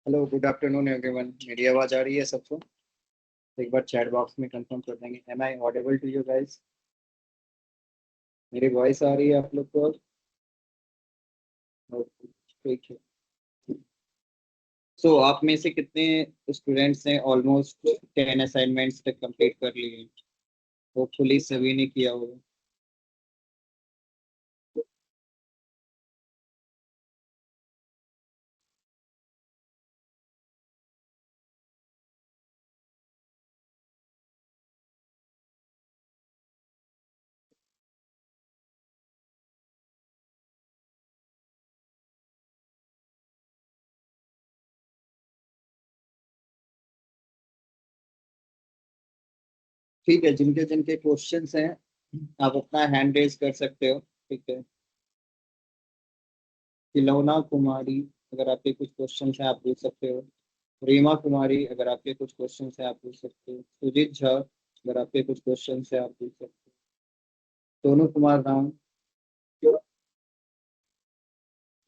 Hello, good afternoon everyone. मेरी आवाज आ रही है सबको? एक बार चैट बॉक्स में कंफर्म कर देंगे। Am I audible to you guys? मेरी वॉइस आ रही है आप लोग को? Okay, ठीक है। सो आप में से कितने स्टूडेंट्स ने ऑलमोस्ट 10 असाइनमेंट्स तक कंप्लीट कर लिए हैं? होपफुली सभी ने किया होगा। ठीक है, जिनके जिनके क्वेश्चंस हैं आप अपना हैंड रेज कर सकते हो। ठीक है। खिलौना कुमारी, अगर आपके कुछ क्वेश्चंस हैं आप पूछ सकते हो। रीमा कुमारी, अगर आपके कुछ क्वेश्चंस हैं आप पूछ सकते हो। सुजीत झा, अगर आपके कुछ क्वेश्चंस हैं आप पूछ सकते हो। सोनू कुमार राम।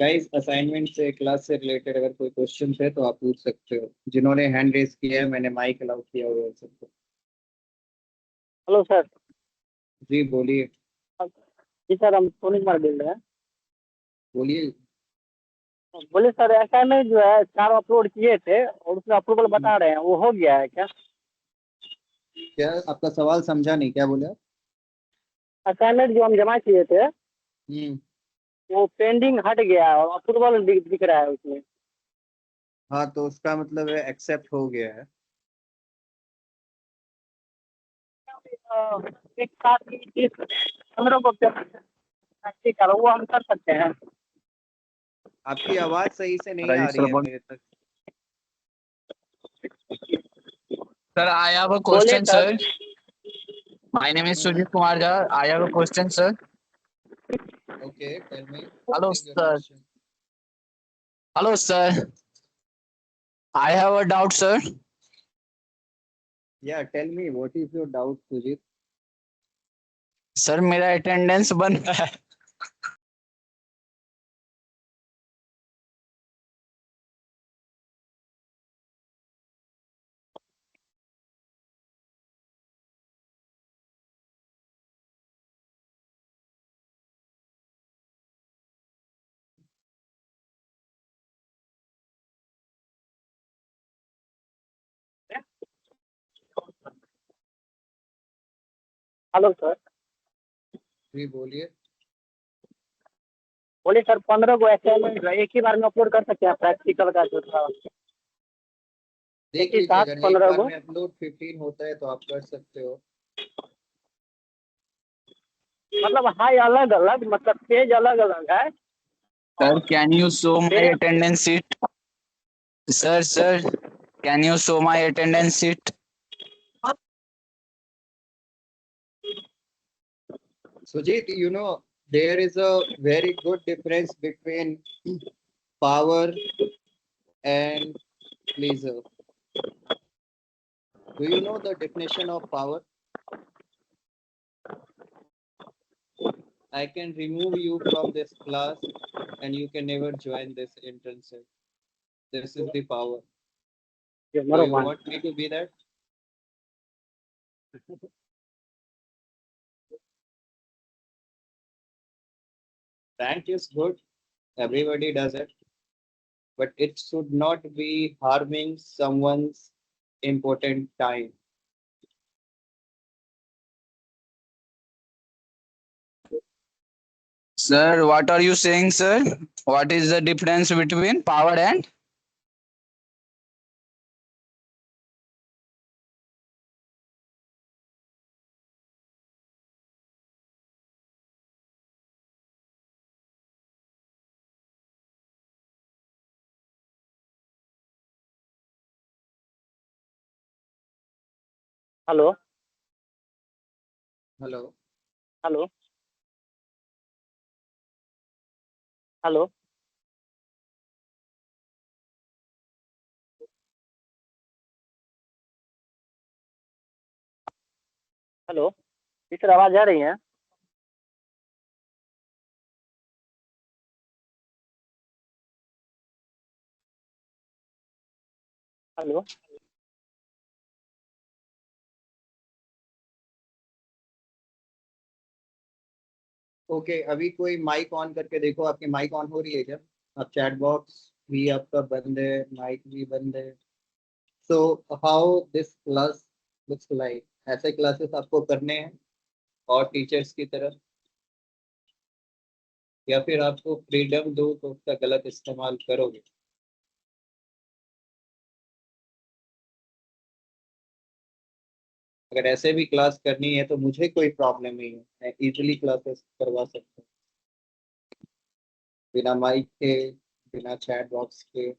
गाइस, असाइनमेंट से क्लास से रिलेटेड अगर कोई क्वेश्चन है तो आप पूछ सकते हो। जिन्होंने हैंड रेज किया है मैंने माइक अलाउ किया हुआ है सबको। Hello sir. जी बोलिए। जी सर, हम सोनी कुमार बोल रहे हैं। बोलिए। बोले सर, असाइनमेंट जो है 4 अपलोड किए थे और उसमें अप्रूवल बता रहे हैं, वो हो गया है क्या? क्या आपका सवाल समझा नहीं, क्या बोले आप? असाइनमेंट जो हम जमा किए थे हम्म। वो पेंडिंग हट गया है और अप्रूवल दिख रहा है उसमें। हाँ, तो उसका मतलब है एक्सेप्ट हो गया है। एक साथ ही 15 को ठीक है, वो हम कर सकते हैं। आपकी आवाज सही से नहीं आ Rajesh रही sir, है मेरे तक। sir, I have a बोले question, सर। sir. My name is hmm. Sujit Kumar Jha. I have a question, sir. Okay, tell me Hello, what is your sir. Question? Hello, sir. I have a doubt, sir. या tell me what is your doubt Sujit? Sir, मेरा attendance बन रहा है। Hello sir. जी बोलिए। बोले sir, 15 को assignment एक ही बार में अपलोड कर सकते हैं प्रैक्टिकल का जो था, एक देख ही लीजिए, साथ अगर एक 15 बार को। में अपलोड 15 होता है तो आप कर सकते हो। मतलब हाई अलग अलग, मतलब पेज अलग अलग है। Sir, can you show my page attendance sheet? Sir, can you show my attendance sheet? Sujit, there is a very good difference between power and pleasure. Do you know the definition of power? I can remove you from this class and you can never join this internship. This is the power. Do you one. want me to be that? Rank is good. Everybody does it. But it should not be harming someone's important time. Sir, what are you saying, sir? What is the difference between power and? Hello. Hello. Hello. Hello. Hello. जी sir, आवाज आ रही है? Hello. Okay, अभी कोई mic on करके देखो, आपकी माइक ऑन हो रही है क्या? आप चैट बॉक्स भी आपका बंद है, माइक भी बंद है। So how this class looks like? ऐसे क्लासेस आपको करने हैं और टीचर्स की तरफ, या फिर आपको फ्रीडम दो तो उसका गलत इस्तेमाल करोगे? अगर ऐसे भी क्लास करनी है तो मुझे कोई प्रॉब्लम नहीं है, मैं इजीली क्लासेस करवा सकता हूँ, बिना माइक के, बिना चैट बॉक्स के।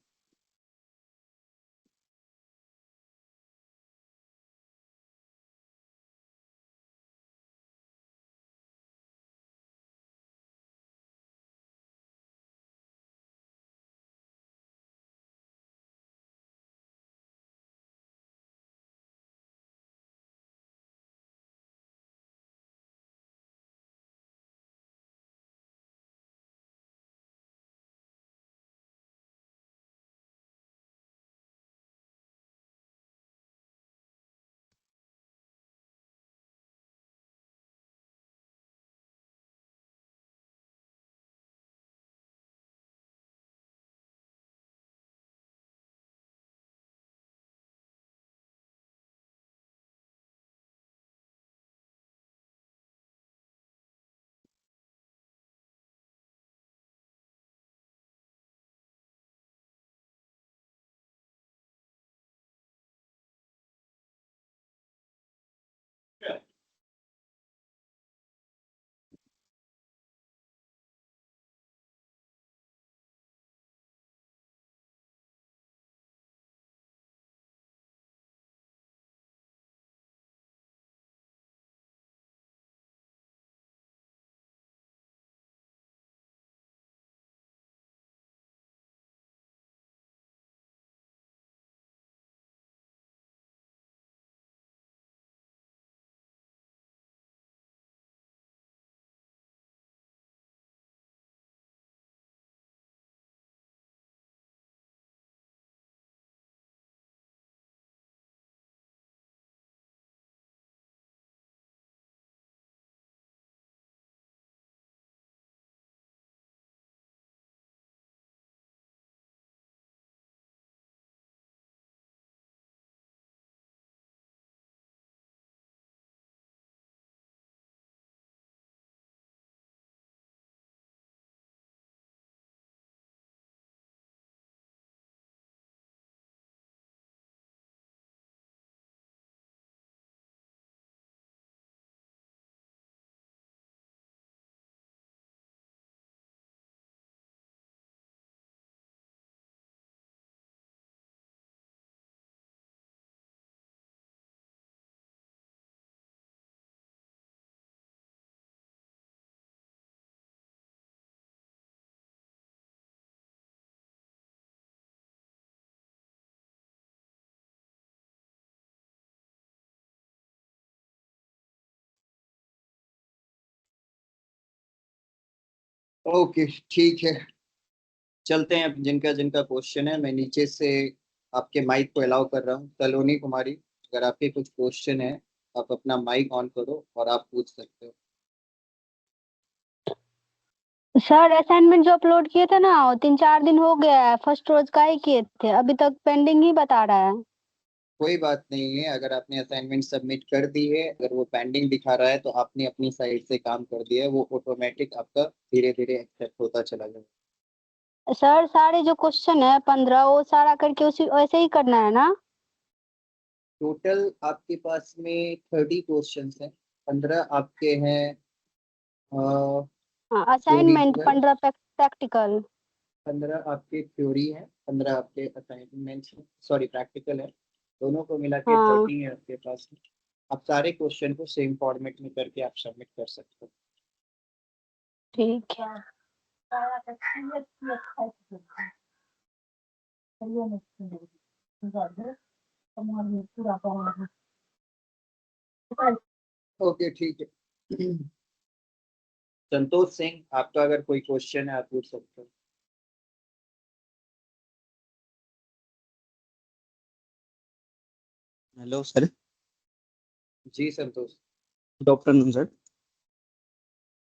ओके, ठीक है, चलते हैं। अब जिनका जिनका क्वेश्चन है, मैं नीचे से आपके माइक को अलाउ कर रहा हूँ। सलोनी कुमारी, अगर आपके कुछ क्वेश्चन है, आप अपना माइक ऑन करो और आप पूछ सकते हो। सर असाइनमेंट जो अपलोड किए थे ना, वो 3-4 दिन हो गया है, फर्स्ट रोज का ही किए थे, अभी तक पेंडिंग ही बता रहा है। कोई बात नहीं है, अगर आपने असाइनमेंट सबमिट कर दी है, अगर वो पेंडिंग दिखा रहा है तो आपने अपनी साइड से काम कर दिया है, वो ऑटोमेटिक आपका धीरे धीरे एक्सेप्ट होता चला जाएगा। सर सारे जो क्वेश्चन है 15, वो सारा करके उसी वैसे ही करना है ना? टोटल आपके पास में 30 क्वेश्चन हैं, 15 आपके हैं हाँ, थ्योरी असाइनमेंट पर, 15 प्रैक्टिकल। 15 आपके थ्योरी है, 15 आपके असाइनमेंट, सॉरी प्रैक्टिकल है। दोनों को मिला के हाँ 30 है आपके पास में। आप सारे क्वेश्चन को सेम फॉर्मेट में करके आप सबमिट कर सकते हो। ठीक है। ओके, ठीक है। संतोष सिंह, आपका अगर कोई क्वेश्चन है आप पूछ सकते हो। Hello sir. जी Santosh. Good afternoon sir.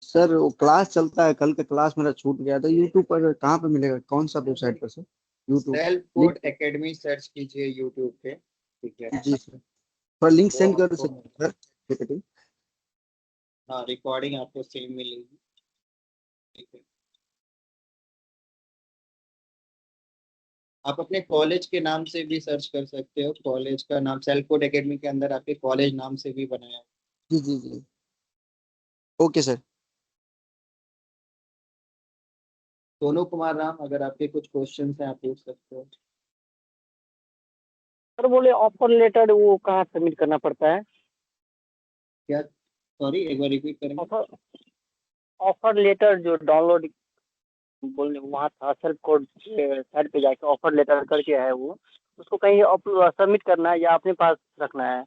Sir वो क्लास चलता है, कल का क्लास मेरा छूट गया था। यूट्यूब पर कहाँ पे मिलेगा, कौन सा वेबसाइट पर sir? YouTube self link. Code academy search कीजिए यूट्यूब पे, ठीक है। जी सर, थोड़ा लिंक वो सेंड कर आपको, सकते हैं सर? हाँ रिकॉर्डिंग आपको सेम मिलेगी, ठीक है। आप अपने कॉलेज के नाम से भी सर्च कर सकते हो, कॉलेज का नाम सेल्फ कोड एकेडमी के अंदर आपके कॉलेज नाम से भी बनाया है। जी जी जी। Okay sir. सोनू कुमार राम, अगर आपके कुछ क्वेश्चन हैं आप पूछ सकते हो। सर बोले ऑफर लेटर वो कहाँ सबमिट करना पड़ता है? क्या, सॉरी एक बार रिपीट करेंगे। ऑफर ऑफर लेटर जो डाउनलोड बोलने वहाँ था, सेल्फ कोड साइट पे जाके ऑफर लेटर करके है वो, उसको कहीं सबमिट करना है या अपने पास रखना है?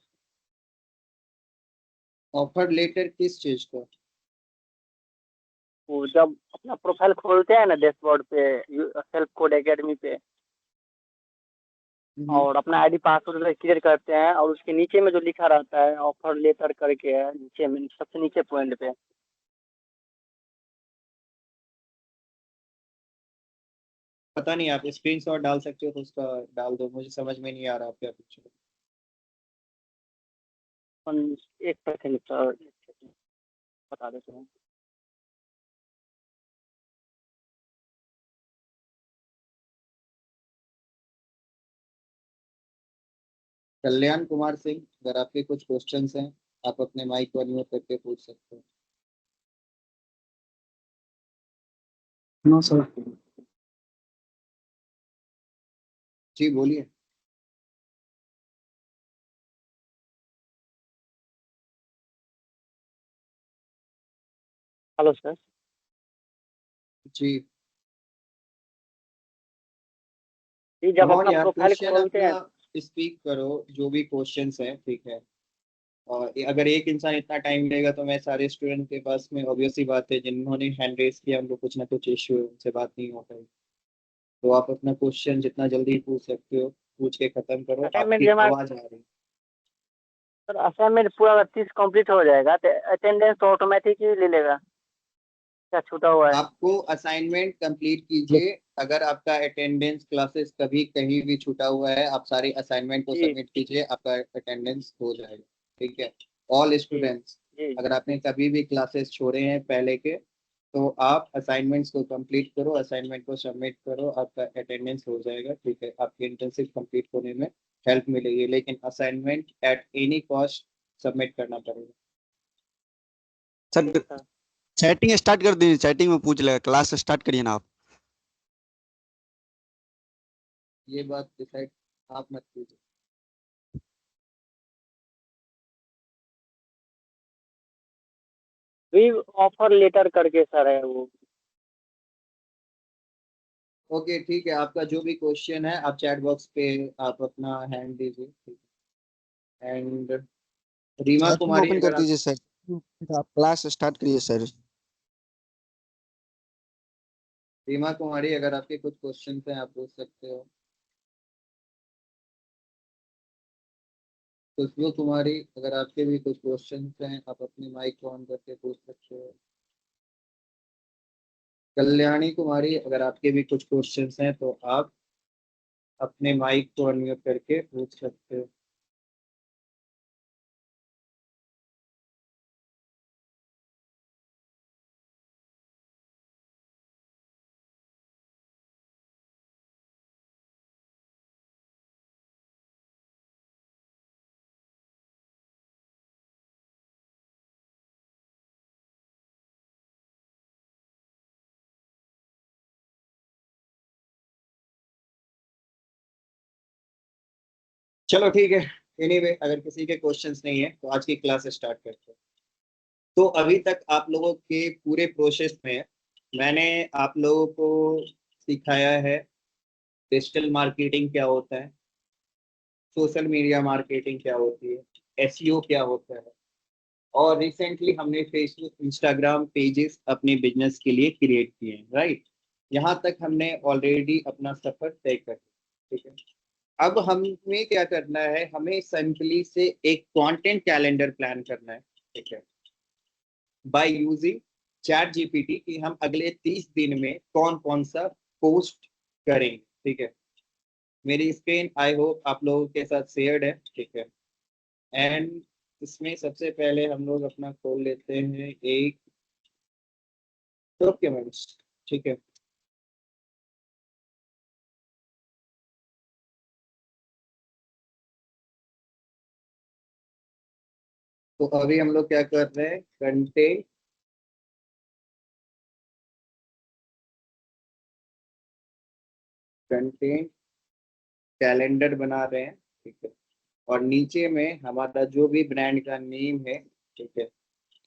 ऑफर लेटर किस चीज का? वो जब अपना प्रोफाइल खोलते हैं ना डैशबोर्ड पे, सेल्फ कोड एकेडमी पे, हम्म, और अपना आईडी पासवर्ड क्लियर करते हैं, और उसके नीचे में जो लिखा रहता है ऑफर लेटर करके है, नीचे में सबसे नीचे पॉइंट पे। पता नहीं, आप स्क्रीनशॉट डाल सकते हो तो उसका डाल दो, मुझे समझ में नहीं आ रहा आप क्या पूछ रहे हो। एक सेकंड सर, बता देते हैं। कल्याण कुमार सिंह, अगर आपके कुछ क्वेश्चंस हैं आप अपने माइक को अनम्यूट करके पूछ सकते हो। No sir. जी बोलिए। Hello sir. जी, ये जब कमॉन अपना यार, प्रोफाइल क्वेश्चन खोलते अपना हैं। स्पीक करो, जो भी क्वेश्चंस हैं, ठीक है। और अगर एक इंसान इतना टाइम लेगा तो मैं सारे स्टूडेंट के पास में, ऑब्वियस सी बात है जिन्होंने हैंड रेस किया उनको कुछ ना कुछ इश्यू है, उनसे बात नहीं हो पाई। तो आप अपना क्वेश्चन जितना जल्दी पूछ सकते हो पूछ के खत्म करो, असाइनमेंट आपकी जमा आवाज आ रही है। सर, असाइनमेंट पूरा अगर 30 कंप्लीट हो जाएगा तो अटेंडेंस तो ऑटोमेटिक ही ले लेगा, क्या छूटा हुआ है? आपको असाइनमेंट कंप्लीट कीजिए, अगर आपका अटेंडेंस क्लासेस कभी कहीं भी छूटा हुआ है आप सारे असाइनमेंट को जी सबमिट कीजिए, आपका अटेंडेंस हो जाएगा, ठीक है। ऑल जी स्टूडेंट्स, जी। अगर आपने कभी भी क्लासेस छोड़े हैं पहले के, तो आप असाइनमेंट्स को कंप्लीट करो, असाइनमेंट को सबमिट करो, आपका अटेंडेंस हो जाएगा, ठीक है। आपकी इंटर्नशिप कंप्लीट होने में हेल्प मिलेगी, लेकिन assignment at any cost submit करना पड़ेगा। सर ठीक है। चैटिंग स्टार्ट कर दीजिए, चैटिंग में पूछ लेगा। क्लास स्टार्ट करिए ना आप। ये बात डिसाइड आप मत कीजिए। भी ऑफर लेटर करके सर है वो। ओके ठीक है, आपका जो भी क्वेश्चन है आप चैट बॉक्स पे आप अपना हैंड दीजिए, and Reema chatting Kumari open कर अगर आप, दीजिए सर। आप क्लास स्टार्ट करिए सर। रीमा कुमारी अगर आपके कुछ क्वेश्चन हैं आप पूछ सकते हो। खुशबू कुमारी, अगर आपके भी कुछ क्वेश्चन हैं आप अपने माइक को ऑन करके पूछ सकते हो। कल्याणी कुमारी, अगर आपके भी कुछ क्वेश्चन हैं तो आप अपने माइक को अनम्यूट करके पूछ सकते हो। चलो ठीक है, एनीवे अगर किसी के क्वेश्चंस नहीं है तो आज की क्लास स्टार्ट करते हैं। तो अभी तक आप लोगों के पूरे प्रोसेस में मैंने आप लोगों को सिखाया है डिजिटल मार्केटिंग क्या होता है, सोशल मीडिया मार्केटिंग क्या होती है, एसईओ क्या होता है, और रिसेंटली हमने फेसबुक इंस्टाग्राम पेजेस अपने बिजनेस के लिए क्रिएट किए हैं, राइट। यहाँ तक हमने ऑलरेडी अपना सफर तय कर लिया, ठीक है। अब हमें क्या करना है, हमें सिंपली से एक कंटेंट कैलेंडर प्लान करना है, ठीक है, बाय यूजिंग चैट जीपीटी कि हम अगले 30 दिन में कौन कौन सा पोस्ट करेंगे, ठीक है। मेरी स्क्रीन आई होप आप लोगों के साथ शेयर्ड है, ठीक है। एंड इसमें सबसे पहले हम लोग अपना खोल लेते हैं एक डॉक्यूमेंट्स, ठीक है। तो अभी हम लोग क्या कर रहे हैं, कंटेंट कैलेंडर बना रहे हैं, ठीक है। और नीचे में हमारा जो भी ब्रांड का नेम है, ठीक है,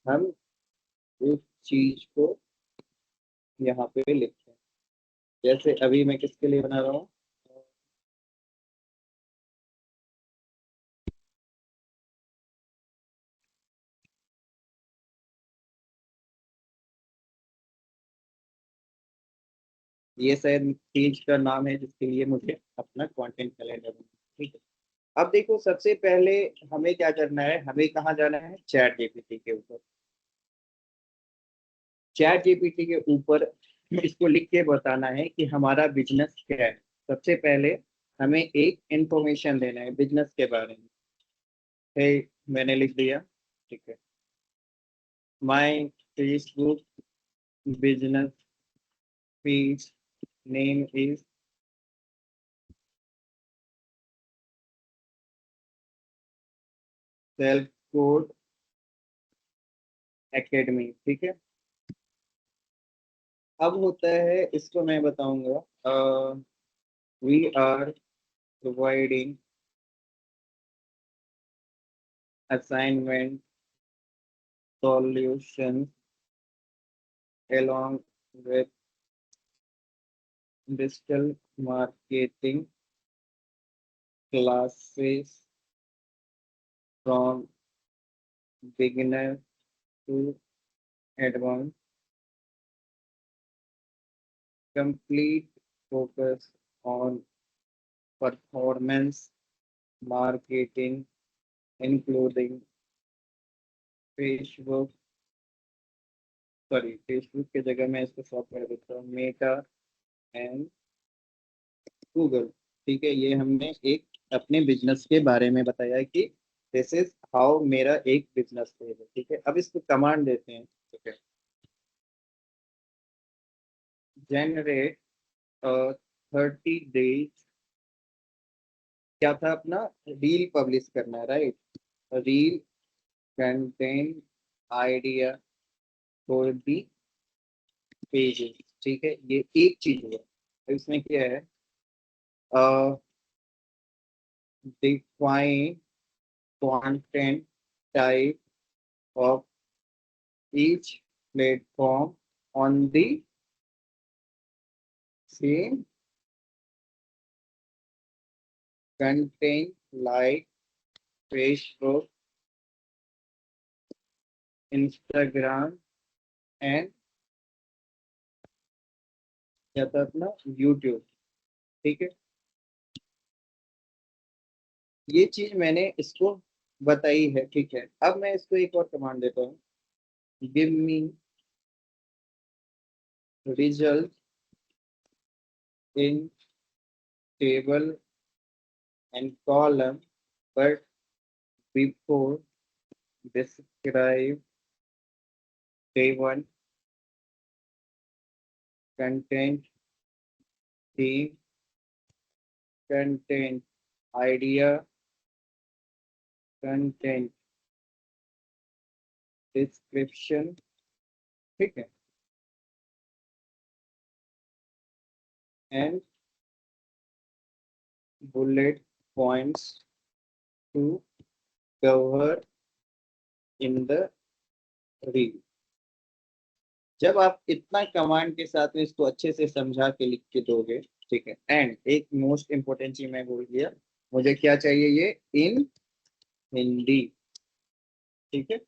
हम उस चीज को यहाँ पे लिखते हैं। जैसे अभी मैं किसके लिए बना रहा हूँ, ये शायद पेज का नाम है जिसके लिए मुझे अपना कंटेंट कैलेंडर बनाना है, ठीक है। अब देखो सबसे पहले हमें क्या करना है, हमें कहाँ जाना है, चैट जीपीटी के ऊपर। चैट जीपीटी के ऊपर इसको लिख के बताना है कि हमारा बिजनेस क्या है। सबसे पहले हमें एक इंफॉर्मेशन देना है बिजनेस के बारे में। है, मैंने लिख दिया, ठीक है। My Facebook business page name is Self Code Academy, ठीक है। अब होता है, इसको मैं बताऊंगा, we are providing assignment solution along with digital marketing classes from beginner to advanced, complete focus on performance marketing including Facebook, sorry Facebook की जगह मैं इसको शॉर्ट कर देता हूँ, मेटा एंड गूगल, ठीक है। ये हमने एक अपने बिजनेस के बारे में बताया कि दिस इज हाउ मेरा एक बिजनेस पेज है, ठीक है। अब इसको कमांड देते हैं, ठीक है, जनरेट 30 डेज, क्या था अपना, रील पब्लिश करना है, right. Reel content idea for the pages, ठीक है। ये एक चीज हुआ। अब इसमें क्या है, define content type of each platform on the same content like Facebook, Instagram and क्या था अपना YouTube, ठीक है। ये चीज मैंने इसको बताई है, ठीक है। अब मैं इसको एक और कमांड देता हूँ, give me result in table and column but before describe table content theme content idea content description, ठीक है, and bullet points to cover in the reel. जब आप इतना कमांड के साथ में इसको अच्छे से समझा के लिख के दोगे, ठीक है। एंड एक मोस्ट इंपॉर्टेंट चीज मैं भूल गया, मुझे क्या चाहिए, ये इन हिंदी, ठीक है।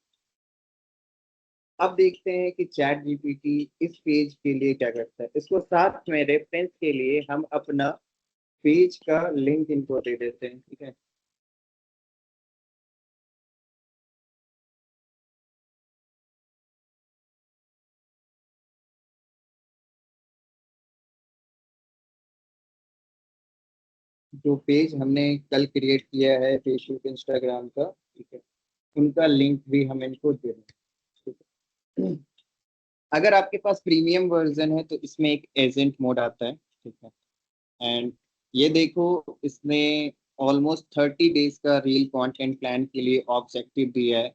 अब देखते हैं कि चैट जीपीटी इस पेज के लिए क्या करता है। इसको साथ में रेफरेंस के लिए हम अपना पेज का लिंक इनको दे देते हैं, ठीक है। जो पेज हमने कल क्रिएट किया है फेसबुक इंस्टाग्राम का, ठीक है, उनका लिंक भी हम इनको दे दें, ठीक है। अगर आपके पास प्रीमियम वर्जन है तो इसमें एक एजेंट मोड आता है, ठीक है। एंड ये देखो, इसने ऑलमोस्ट 30 डेज का रील कंटेंट प्लान के लिए ऑब्जेक्टिव दिया है।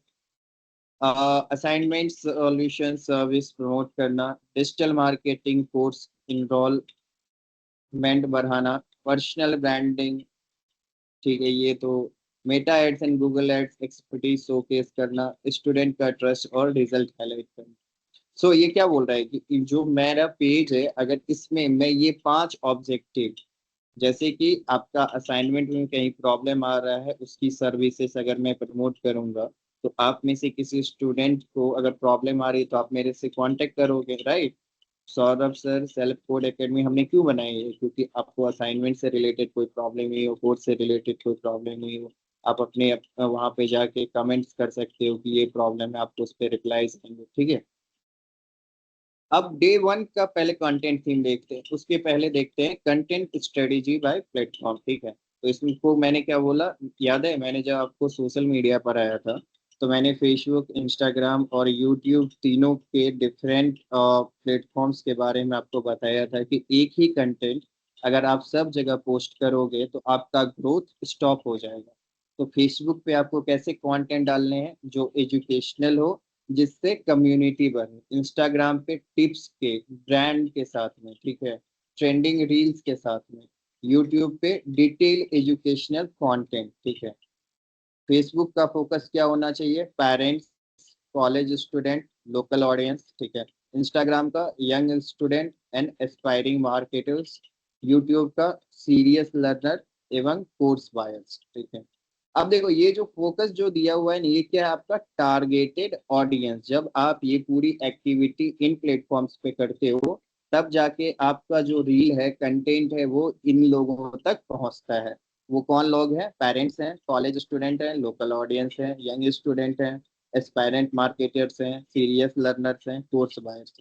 असाइनमेंट सॉल्यूशन सर्विस प्रमोट करना, डिजिटल मार्केटिंग कोर्स इनरोलमेंट बढ़ाना, पर्सनल ब्रांडिंग, ठीक है, ये तो Meta ads and Google ads expertise showcase करना, स्टूडेंट का ट्रस्ट और रिजल्ट हाईलाइट करना। सो ये क्या बोल रहा है कि जो मेरा पेज है, अगर इसमें मैं ये 5 ऑब्जेक्टिव, जैसे कि आपका असाइनमेंट में कहीं प्रॉब्लम आ रहा है उसकी सर्विसेज अगर मैं प्रमोट करूंगा, तो आप में से किसी स्टूडेंट को अगर प्रॉब्लम आ रही है तो आप मेरे से कांटेक्ट करोगे, right. Saurabh sir self Code academy हमने क्यों बनाई है? क्योंकि आपको असाइनमेंट से रिलेटेड कोई प्रॉब्लम नहीं हो, कोर्स से रिलेटेड कोई प्रॉब्लम नहीं हो, आप अपने वहाँ पे जाके कमेंट्स कर सकते हो कि ये प्रॉब्लम है, आपको उस पर रिप्लाई देंगे, ठीक है। अब डे 1 का पहले कंटेंट थीम देखते हैं, उसके पहले देखते हैं कंटेंट स्ट्रेटेजी बाय प्लेटफॉर्म, ठीक है। तो इसको मैंने क्या बोला, याद है मैंने जब आपको सोशल मीडिया पर आया था तो मैंने फेसबुक, इंस्टाग्राम और यूट्यूब तीनों के डिफरेंट प्लेटफॉर्म्स के बारे में आपको बताया था कि एक ही कंटेंट अगर आप सब जगह पोस्ट करोगे तो आपका ग्रोथ स्टॉप हो जाएगा। तो फेसबुक पे आपको कैसे कंटेंट डालने हैं जो एजुकेशनल हो, जिससे कम्युनिटी बने, इंस्टाग्राम पे टिप्स के ब्रांड के साथ में, ठीक है, ट्रेंडिंग रील्स के साथ में, यूट्यूब पे डिटेल एजुकेशनल कंटेंट, ठीक है। फेसबुक का फोकस क्या होना चाहिए? Parents, college student, local audience, ठीक है। इंस्टाग्राम का young student and aspiring marketers, YouTube का सीरियस लर्नर एवं कोर्स बायर्स, ठीक है। अब देखो ये जो फोकस जो दिया हुआ है ना, ये क्या है? आपका टारगेटेड ऑडियंस। जब आप ये पूरी एक्टिविटी इन प्लेटफॉर्म्स पे करते हो तब जाके आपका जो रील है, कंटेंट है, वो इन लोगों तक पहुंचता है। वो कौन लोग हैं? पेरेंट्स हैं, कॉलेज स्टूडेंट हैं, लोकल ऑडियंस हैं, यंग स्टूडेंट हैं, एस्पायरेंट मार्केटर्स हैं, सीरियस लर्नर्स हैं, कोर्स बायर्स।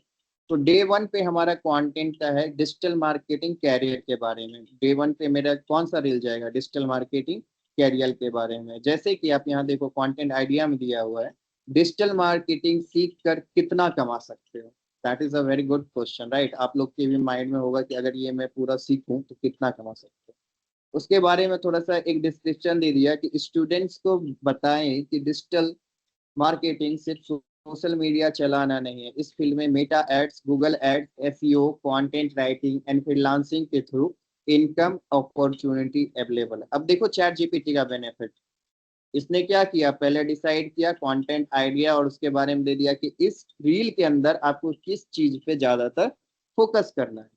तो डे 1 पे हमारा कंटेंट का है डिजिटल मार्केटिंग कैरियर के बारे में। डे 1 पे मेरा कौन सा रील जाएगा? डिजिटल मार्केटिंग कैरियर के बारे में। जैसे कि आप यहाँ देखो कंटेंट आइडिया में दिया हुआ है, डिजिटल मार्केटिंग सीख कर कितना कमा सकते हो। That is a very good question, right. आप लोग के भी माइंड में होगा कि अगर ये मैं पूरा सीखूं तो कितना कमा सकते हो। उसके बारे में थोड़ा सा एक डिस्क्रिप्शन दे दिया कि स्टूडेंट्स को बताएं कि डिजिटल मार्केटिंग सिर्फ सोशल मीडिया चलाना नहीं है, इस फील्ड में Meta ads, Google ads, SEO, content writing and freelancing के थ्रू इनकम अपॉर्चुनिटी अवेलेबल है। अब देखो चैट जीपीटी का बेनिफिट, इसने क्या किया? पहले डिसाइड किया कंटेंट आइडिया और उसके बारे में दे दिया कि इस रील के अंदर आपको किस चीज पे ज्यादातर फोकस करना है।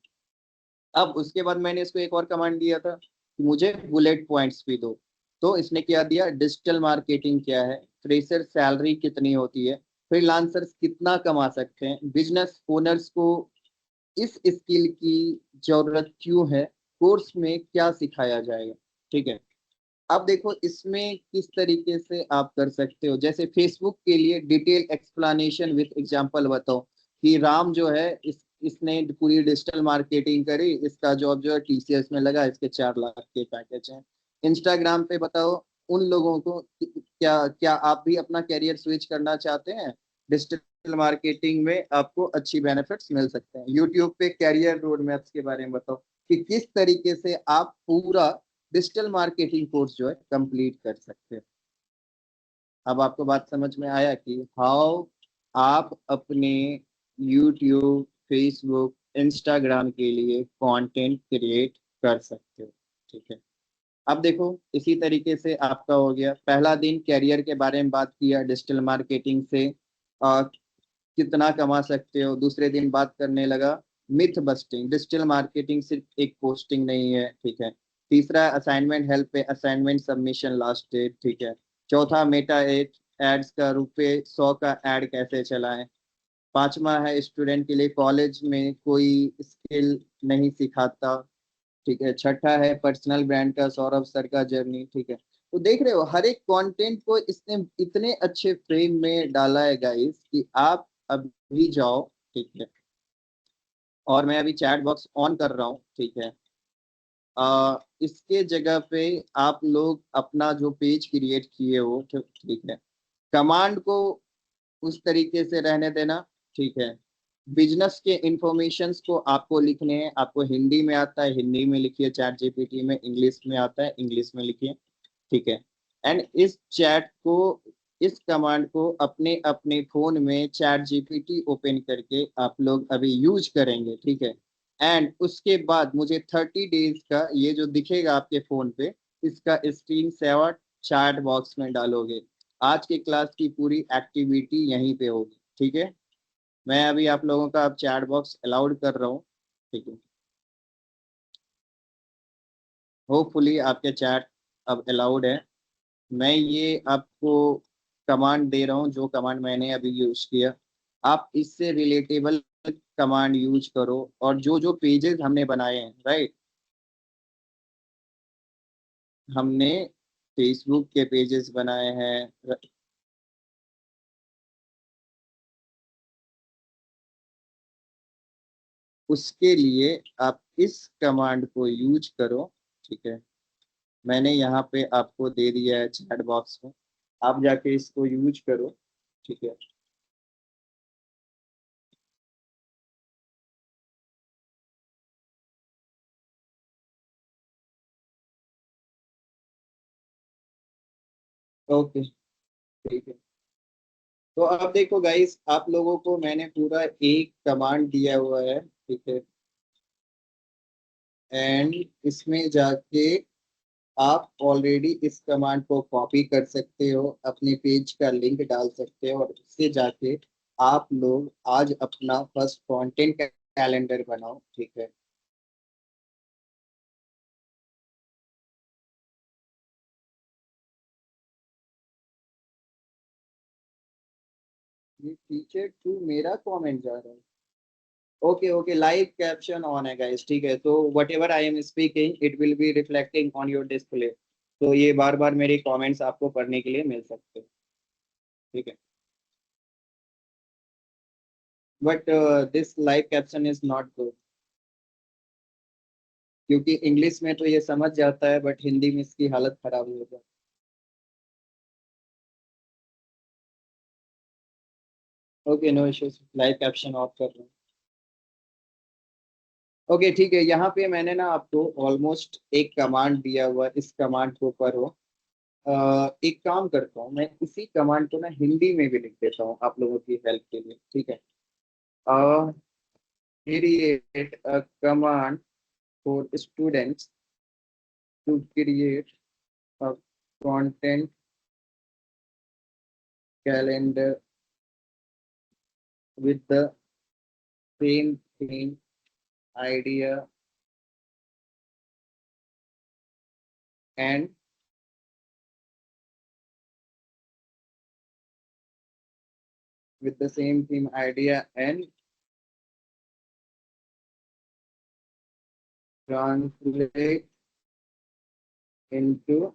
अब उसके बाद मैंने इसको एक और कमांड दिया था कि मुझे बुलेट पॉइंट्स भी दो। तो इसने क्या दिया? डिजिटल मार्केटिंग क्या है, फ्रेशर सैलरी कितनी होती है, फ्रीलांसर्स कितना कमा सकते हैं, बिजनेस ओनर्स को इस स्किल की जरूरत क्यों है, कोर्स में क्या सिखाया जाएगा, ठीक है। अब देखो इसमें किस तरीके से आप कर सकते हो। जैसे फेसबुक के लिए डिटेल एक्सप्लेनेशन विथ एग्जांपल बताओ कि राम जो है इसने पूरी डिजिटल मार्केटिंग करी, इसका जॉब जो है टीसीएस में लगा, इसके 4 लाख के पैकेज हैं। इंस्टाग्राम पे बताओ उन लोगों को क्या क्या आप भी अपना कैरियर स्विच करना चाहते हैं, डिजिटल मार्केटिंग में आपको अच्छी बेनिफिट्स मिल सकते हैं। यूट्यूब पे कैरियर रोड मैप्स के बारे में बताओ कि किस तरीके से आप पूरा डिजिटल मार्केटिंग कोर्स जो है कंप्लीट कर सकते हैं। अब आपको बात समझ में आया कि हाउ आप अपने यूट्यूब, फेसबुक, इंस्टाग्राम के लिए कंटेंट क्रिएट कर सकते हो, ठीक है। अब देखो इसी तरीके से आपका हो गया पहला दिन, कैरियर के बारे में बात किया, डिजिटल मार्केटिंग से कितना कमा सकते हो। दूसरे दिन बात करने लगा मिथ बस्टिंग, डिजिटल मार्केटिंग सिर्फ एक पोस्टिंग नहीं है, ठीक है। तीसरा असाइनमेंट हेल्प पे असाइनमेंट सबमिशन लास्ट डेट, ठीक है। चौथा मेटा एड्स का ₹100 का एड कैसे चलाएं। पांचवा है स्टूडेंट के लिए कॉलेज में कोई स्किल नहीं सिखाता, ठीक है। छठा है पर्सनल ब्रांड का सौरभ सर का जर्नी, ठीक है। तो देख रहे हो हर एक कंटेंट को इसने इतने अच्छे फ्रेम में डाला है गाइस कि आप अभी जाओ, ठीक है। और मैं अभी चैट बॉक्स ऑन कर रहा हूँ, ठीक है। इसके जगह पे आप लोग अपना जो पेज क्रिएट किए हो, ठीक है, कमांड को उस तरीके से रहने देना, ठीक है। बिजनेस के इंफॉर्मेशंस को आपको लिखने हैं, आपको हिंदी में आता है हिंदी में लिखिए, चैट जीपीटी में इंग्लिश में आता है इंग्लिश में लिखिए, ठीक है। एंड इस कमांड को अपने अपने फोन में चैट जीपीटी ओपन करके आप लोग अभी यूज करेंगे, ठीक है। एंड उसके बाद मुझे 30 डेज का ये जो दिखेगा आपके फोन पे, इसका स्क्रीन शॉट चैट बॉक्स में डालोगे। आज की क्लास की पूरी एक्टिविटी यहीं पे होगी, ठीक है। मैं अभी आप लोगों का अब चैट बॉक्स अलाउड कर रहा हूँ, ठीक है। होपफुली आपके चैट अब अलाउड है। मैं ये आपको कमांड दे रहा हूँ जो कमांड मैंने अभी यूज किया, आप इससे रिलेटेबल कमांड यूज करो। और जो जो पेजेस हमने बनाए हैं, राइट, हमने फेसबुक के पेजेस बनाए हैं, उसके लिए आप इस कमांड को यूज करो, ठीक है। मैंने यहाँ पे आपको दे दिया है चैट बॉक्स में, आप जाके इसको यूज करो, ठीक है। ओके, ठीक है। तो अब देखो गाइस, आप लोगों को मैंने पूरा एक कमांड दिया हुआ है, ठीक है। एंड इसमें जाके आप ऑलरेडी इस कमांड को कॉपी कर सकते हो, अपने पेज का लिंक डाल सकते हो, और इससे जाके आप लोग आज अपना फर्स्ट कंटेंट कैलेंडर बनाओ, ठीक है। ये टीचर टू मेरा कमेंट जा रहा है। Okay okay, live caption on है गाइस, ठीक है। तो what ever I am speaking it will be reflecting on your display, तो ये बार बार मेरे कमेंट्स आपको पढ़ने के लिए मिल सकते हैं, ठीक है। But this live caption is not good, क्योंकि इंग्लिश में तो ये समझ जाता है बट हिंदी में इसकी हालत खराब हो जाती है। Okay, no issues, live caption off कर रहा हूँ। ओके, ठीक है। यहाँ पे मैंने ना आपको ऑलमोस्ट एक कमांड दिया हुआ है, इस कमांड के ऊपर हो। एक काम करता हूँ, मैं इसी कमांड को ना हिंदी में भी लिख देता हूँ आप लोगों की हेल्प के लिए, ठीक है। Create a command for students to create a content calendar with the same theme, idea, and with the same theme, idea, and translate into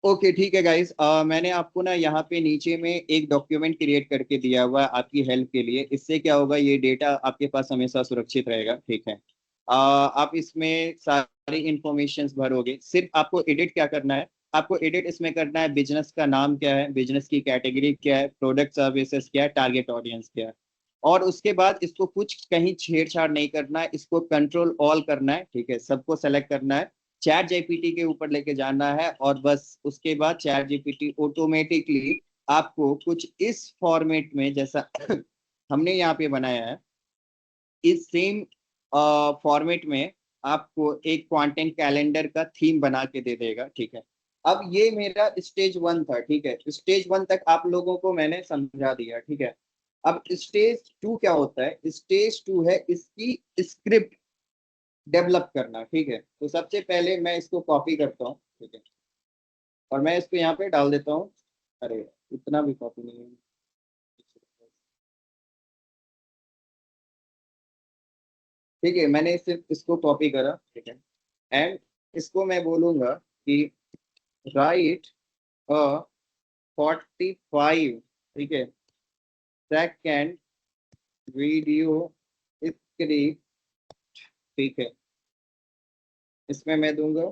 okay ठीक है गाइस, मैंने आपको ना यहाँ पे नीचे में एक डॉक्यूमेंट क्रिएट करके दिया हुआ है आपकी हेल्प के लिए। इससे क्या होगा, ये डेटा आपके पास हमेशा सुरक्षित रहेगा, ठीक है। आप इसमें सारी इंफॉर्मेशंस भरोगे, सिर्फ आपको एडिट क्या करना है, आपको एडिट इसमें करना है बिजनेस का नाम क्या है, बिजनेस की कैटेगरी क्या है, प्रोडक्ट सर्विसेज क्या है, टारगेट ऑडियंस क्या है। और उसके बाद इसको कुछ कहीं छेड़छाड़ नहीं करना है, इसको कंट्रोल ऑल करना है, ठीक है, सबको सेलेक्ट करना है, चैट जीपीटी के ऊपर लेके जाना है, और बस उसके बाद चैट जीपीटी ऑटोमेटिकली आपको कुछ इस फॉर्मेट में, जैसा हमने यहाँ पे बनाया है, इस सेम फॉर्मेट में आपको एक कंटेंट कैलेंडर का थीम बना के दे देगा, ठीक है। अब ये मेरा स्टेज 1 था, ठीक है, स्टेज 1 तक आप लोगों को मैंने समझा दिया, ठीक है। अब स्टेज 2 क्या होता है, स्टेज 2 है इसकी स्क्रिप्ट डेवलप करना, ठीक है। तो सबसे पहले मैं इसको कॉपी करता हूँ, ठीक है, और मैं इसको यहाँ पे डाल देता हूँ। अरे इतना भी कॉपी नहीं है, ठीक है, मैंने सिर्फ इसको कॉपी करा, ठीक है। एंड इसको मैं बोलूंगा कि राइट अ 45, ठीक है, सेकेंड वीडियो स्क्रिप्ट, ठीक है। इसमें मैं दूंगा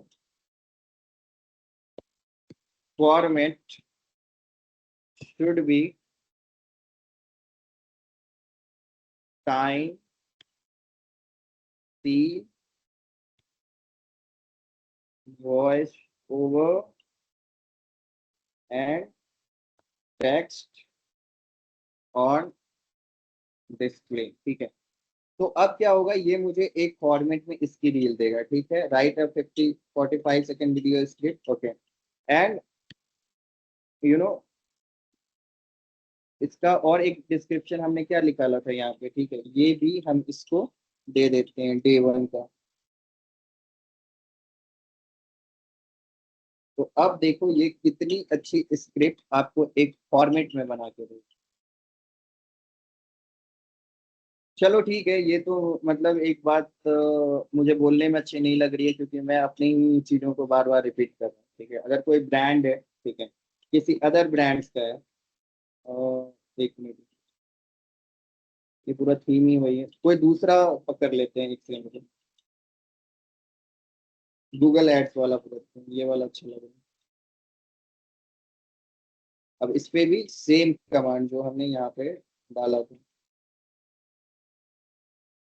format should be time C voice over and text on display, ठीक है। तो अब क्या होगा, ये मुझे एक फॉर्मेट में इसकी रील देगा, ठीक है, right a 45 second video script, okay. And you know इसका और एक डिस्क्रिप्शन हमने क्या निकाला था यहाँ पे, ठीक है, ये भी हम इसको दे देते हैं डे 1 का। तो अब देखो ये कितनी अच्छी स्क्रिप्ट आपको एक फॉर्मेट में बना के दे। चलो ठीक है, ये तो मतलब एक बात मुझे बोलने में अच्छी नहीं लग रही है, क्योंकि मैं अपनी ही चीज़ों को बार बार रिपीट कर रहा हूँ, ठीक है। अगर कोई ब्रांड है, ठीक है, किसी अदर ब्रांड्स का है, एक मिनट, ये पूरा थीम ही वही है, कोई दूसरा पकड़ लेते हैं एक सेकंड, गूगल एड्स वाला पकड़ते हैं, ये वाला अच्छा लग रहा है। अब इस पे भी सेम कमांड जो हमने यहाँ पे डाला था,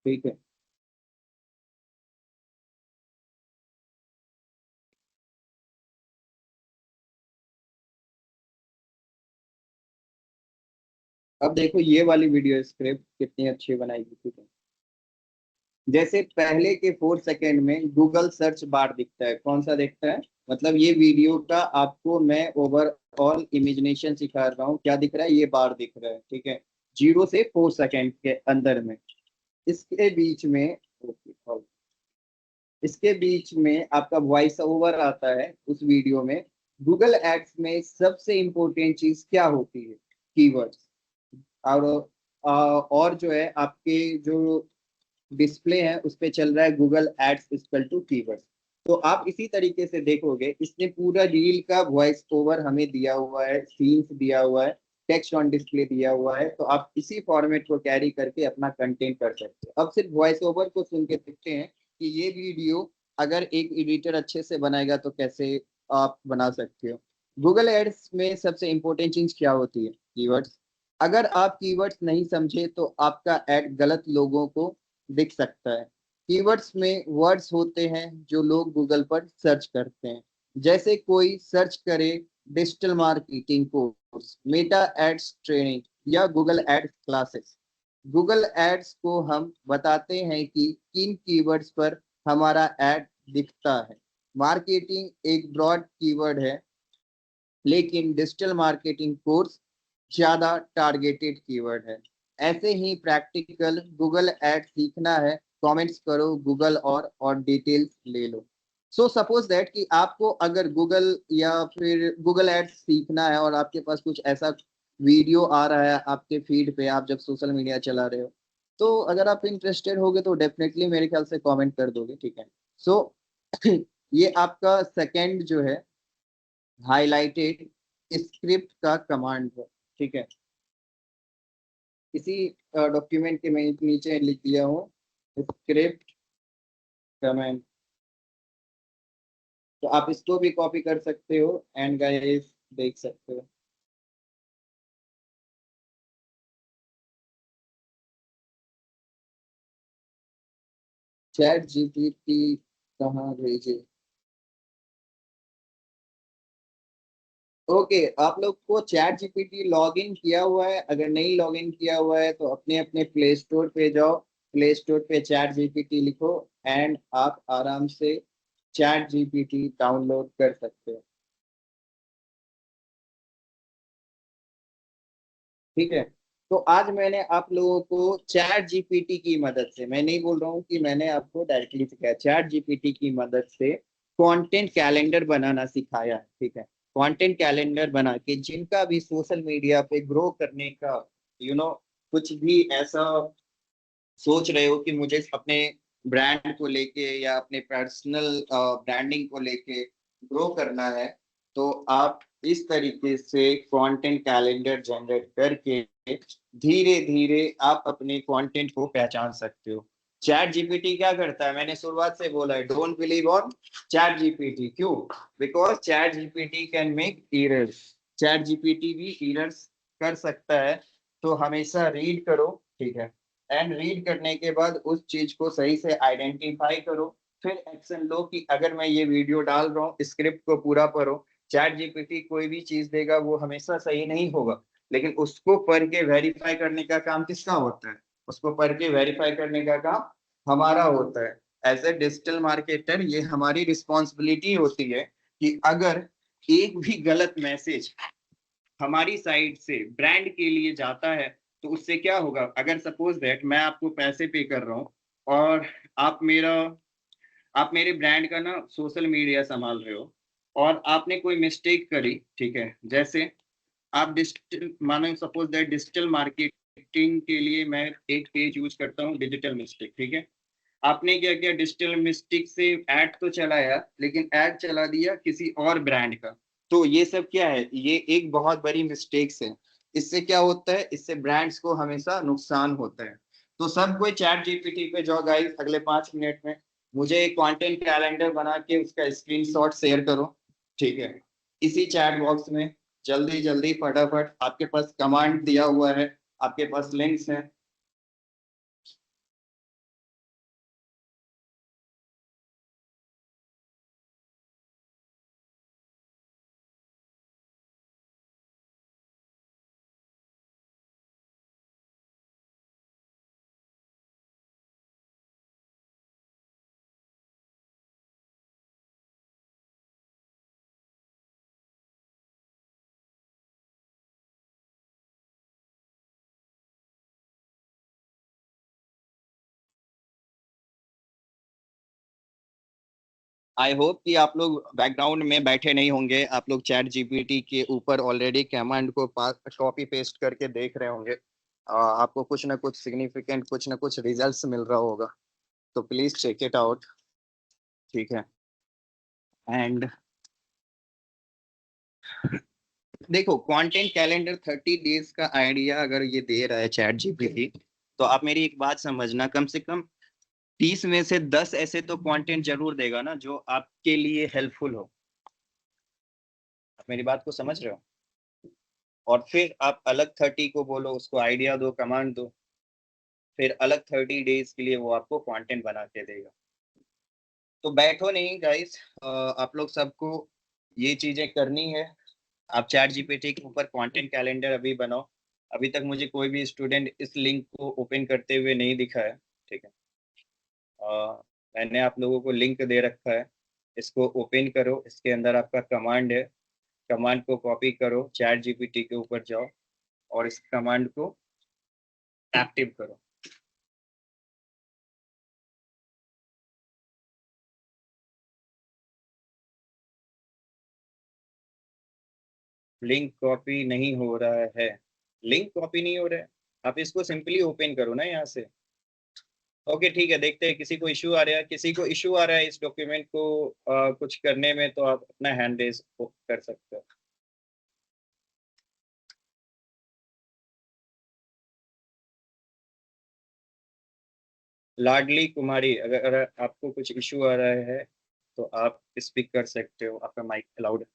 ठीक है। अब देखो ये वाली वीडियो स्क्रिप्ट कितनी अच्छी बनाएगी, ठीक है। जैसे पहले के 4 सेकेंड में गूगल सर्च बार दिखता है, कौन सा दिखता है, मतलब ये वीडियो का आपको मैं ओवरऑल इमेजिनेशन सिखा रहा हूँ, क्या दिख रहा है, ये बार दिख रहा है, ठीक है, 0 से 4 सेकेंड के अंदर में। इसके बीच में इसके बीच में आपका वॉइस ओवर आता है उस वीडियो में। गूगल एड्स में सबसे इंपॉर्टेंट चीज क्या होती है, कीवर्ड्स। और और जो है आपके जो डिस्प्ले है उस पे चल रहा है Google ads equal to keywords. तो आप इसी तरीके से देखोगे, इसने पूरा रील का वॉइस ओवर हमें दिया हुआ है, सीन्स दिया हुआ है, टेक्स्ट ऑन डिस्प्ले दिया हुआ है, तो आप इसी फॉर्मेट को कैरी करके अपना कंटेंट कर सकते हो। अब सिर्फ वॉइस ओवर को सुन के देखते हैं कि ये वीडियो अगर एक एडिटर अच्छे से बनाएगा तो कैसे आप बना सकते हो। गूगल एड्स में सबसे इंपॉर्टेंट चीज क्या होती है, कीवर्ड्स। अगर आप कीवर्ड्स नहीं समझे तो आपका एड गलत लोगों को दिख सकता है। कीवर्ड्स में वर्ड्स होते हैं जो लोग गूगल पर सर्च करते हैं। जैसे कोई सर्च करे digital marketing course, Meta ads training या Google ads classes. Google ads को हम बताते हैं कि किन कीवर्ड्स पर हमारा एड दिखता है। मार्केटिंग एक ब्रॉड कीवर्ड है, लेकिन डिजिटल मार्केटिंग कोर्स ज्यादा टारगेटेड कीवर्ड है। ऐसे ही प्रैक्टिकल गूगल एड सीखना है, कमेंट्स करो गूगल और डिटेल्स ले लो। सो सपोज दैट कि आपको अगर गूगल या फिर गूगल एड सीखना है और आपके पास कुछ ऐसा वीडियो आ रहा है आपके फीड पे, आप जब सोशल मीडिया चला रहे हो, तो अगर आप इंटरेस्टेड होगे तो डेफिनेटली मेरे ख्याल से कमेंट कर दोगे, ठीक है। सो ये आपका सेकंड जो है हाईलाइटेड स्क्रिप्ट का कमांड है, ठीक है। इसी डॉक्यूमेंट के मैं नीचे लिख दिया हूँ स्क्रिप्ट कमांड, तो आप इसको भी कॉपी कर सकते हो एंड गाइस देख सकते हो। चैट जीपीटी कहाँ भेजे? ओके, आप लोग को चैट जीपीटी लॉग इन किया हुआ है? अगर नहीं लॉग इन किया हुआ है तो अपने अपने प्ले स्टोर पे जाओ, प्ले स्टोर पे चैट जीपीटी लिखो एंड आप आराम से चैट जीपीटी डाउनलोड कर सकते हो, ठीक है। तो आज मैंने आप लोगों को चैट जीपीटी की मदद से, मैं नहीं बोल रहा हूँ कि मैंने आपको डायरेक्टली सिखाया, चैट जीपीटी की मदद से कंटेंट कैलेंडर बनाना सिखाया है, ठीक है। कंटेंट कैलेंडर बना के जिनका भी सोशल मीडिया पे ग्रो करने का कुछ भी ऐसा सोच रहे हो कि मुझे अपने ब्रांड को लेके या अपने पर्सनल ब्रांडिंग को लेके ग्रो करना है, तो आप इस तरीके से कंटेंट कैलेंडर जनरेट करके धीरे धीरे आप अपने कंटेंट को पहचान सकते हो। चैट जीपीटी क्या करता है, मैंने शुरुआत से बोला है, don't believe on ChatGPT. क्यों? Because ChatGPT can make errors, ChatGPT भी एरर्स कर सकता है। तो हमेशा रीड करो, ठीक है, एंड रीड करने के बाद उस चीज को सही से आइडेंटिफाई करो, फिर एक्शन लो कि अगर मैं ये वीडियो डाल रहा हूँ स्क्रिप्ट को पूरा पढ़ो। चैट जीपीटी कोई भी चीज देगा वो हमेशा सही नहीं होगा, लेकिन उसको पढ़ के वेरीफाई करने का काम किसका होता है? उसको पढ़ के वेरीफाई करने का काम हमारा होता है। एज ए डिजिटल मार्केटर ये हमारी रिस्पॉन्सिबिलिटी होती है कि अगर एक भी गलत मैसेज हमारी साइड से ब्रांड के लिए जाता है तो उससे क्या होगा, अगर सपोज दैट मैं आपको पैसे पे कर रहा हूँ और आप मेरे ब्रांड का ना सोशल मीडिया संभाल रहे हो और आपने कोई मिस्टेक करी, ठीक है, जैसे आप डिजिटल मानो सपोज दैट डिजिटल मार्केटिंग के लिए मैं एक पेज यूज करता हूँ डिजिटल मिस्टेक, ठीक है। आपने क्या किया, डिजिटल मिस्टेक से ऐड तो चलाया लेकिन ऐड चला दिया किसी और ब्रांड का, तो ये सब क्या है, ये एक बहुत बड़ी मिस्टेक्स है। इससे क्या होता है, इससे ब्रांड्स को हमेशा नुकसान होता है। तो सब कोई चैट जीपीटी पे जाओ गाइस, अगले 5 मिनट में मुझे एक कंटेंट कैलेंडर बना के उसका स्क्रीनशॉट शेयर करो, ठीक है, इसी चैट बॉक्स में। जल्दी जल्दी फटाफट, आपके पास कमांड दिया हुआ है, आपके पास लिंक्स हैं। आई होप कि आप लोग बैकग्राउंड में बैठे नहीं होंगे, आप लोग चैट जीपीटी के ऊपर ऑलरेडी कमांड को कॉपी पेस्ट करके देख रहे होंगे। आपको कुछ ना कुछ सिग्निफिकेंट, कुछ ना कुछ रिजल्ट्स मिल रहा होगा, तो प्लीज चेक इट आउट, ठीक है। एंड देखो, कंटेंट कैलेंडर 30 डेज का आइडिया अगर ये दे रहा है चैट जीपीटी, तो आप मेरी एक बात समझना, कम से कम 30 में से 10 ऐसे तो कंटेंट जरूर देगा ना जो आपके लिए हेल्पफुल हो। आप मेरी बात को समझ रहे हो? और फिर आप अलग 30 को बोलो, उसको आइडिया दो, कमांड दो, फिर अलग 30 डेज के लिए वो आपको कंटेंट बना के देगा। तो बैठो नहीं गाइस, आप लोग सबको ये चीजें करनी है। आप चैट जीपीटी के ऊपर कंटेंट कैलेंडर अभी बनाओ। अभी तक मुझे कोई भी स्टूडेंट इस लिंक को ओपन करते हुए नहीं दिखा है, ठीक है। मैंने आप लोगों को लिंक दे रखा है, इसको ओपन करो, इसके अंदर आपका कमांड है, कमांड को कॉपी करो, चैट जीपीटी के ऊपर जाओ और इस कमांड को एक्टिव करो। लिंक कॉपी नहीं हो रहा है, लिंक कॉपी नहीं हो रहा है, आप इसको सिंपली ओपन करो ना यहाँ से, ओके ठीक है, देखते हैं किसी को इशू आ रहा है, किसी को इशू आ रहा है इस डॉक्यूमेंट को कुछ करने में, तो आप अपना हैंड रेज कर सकते हो। लाडली कुमारी, अगर आपको कुछ इशू आ रहा है तो आप स्पीक कर सकते हो, आपका माइक अलाउड है।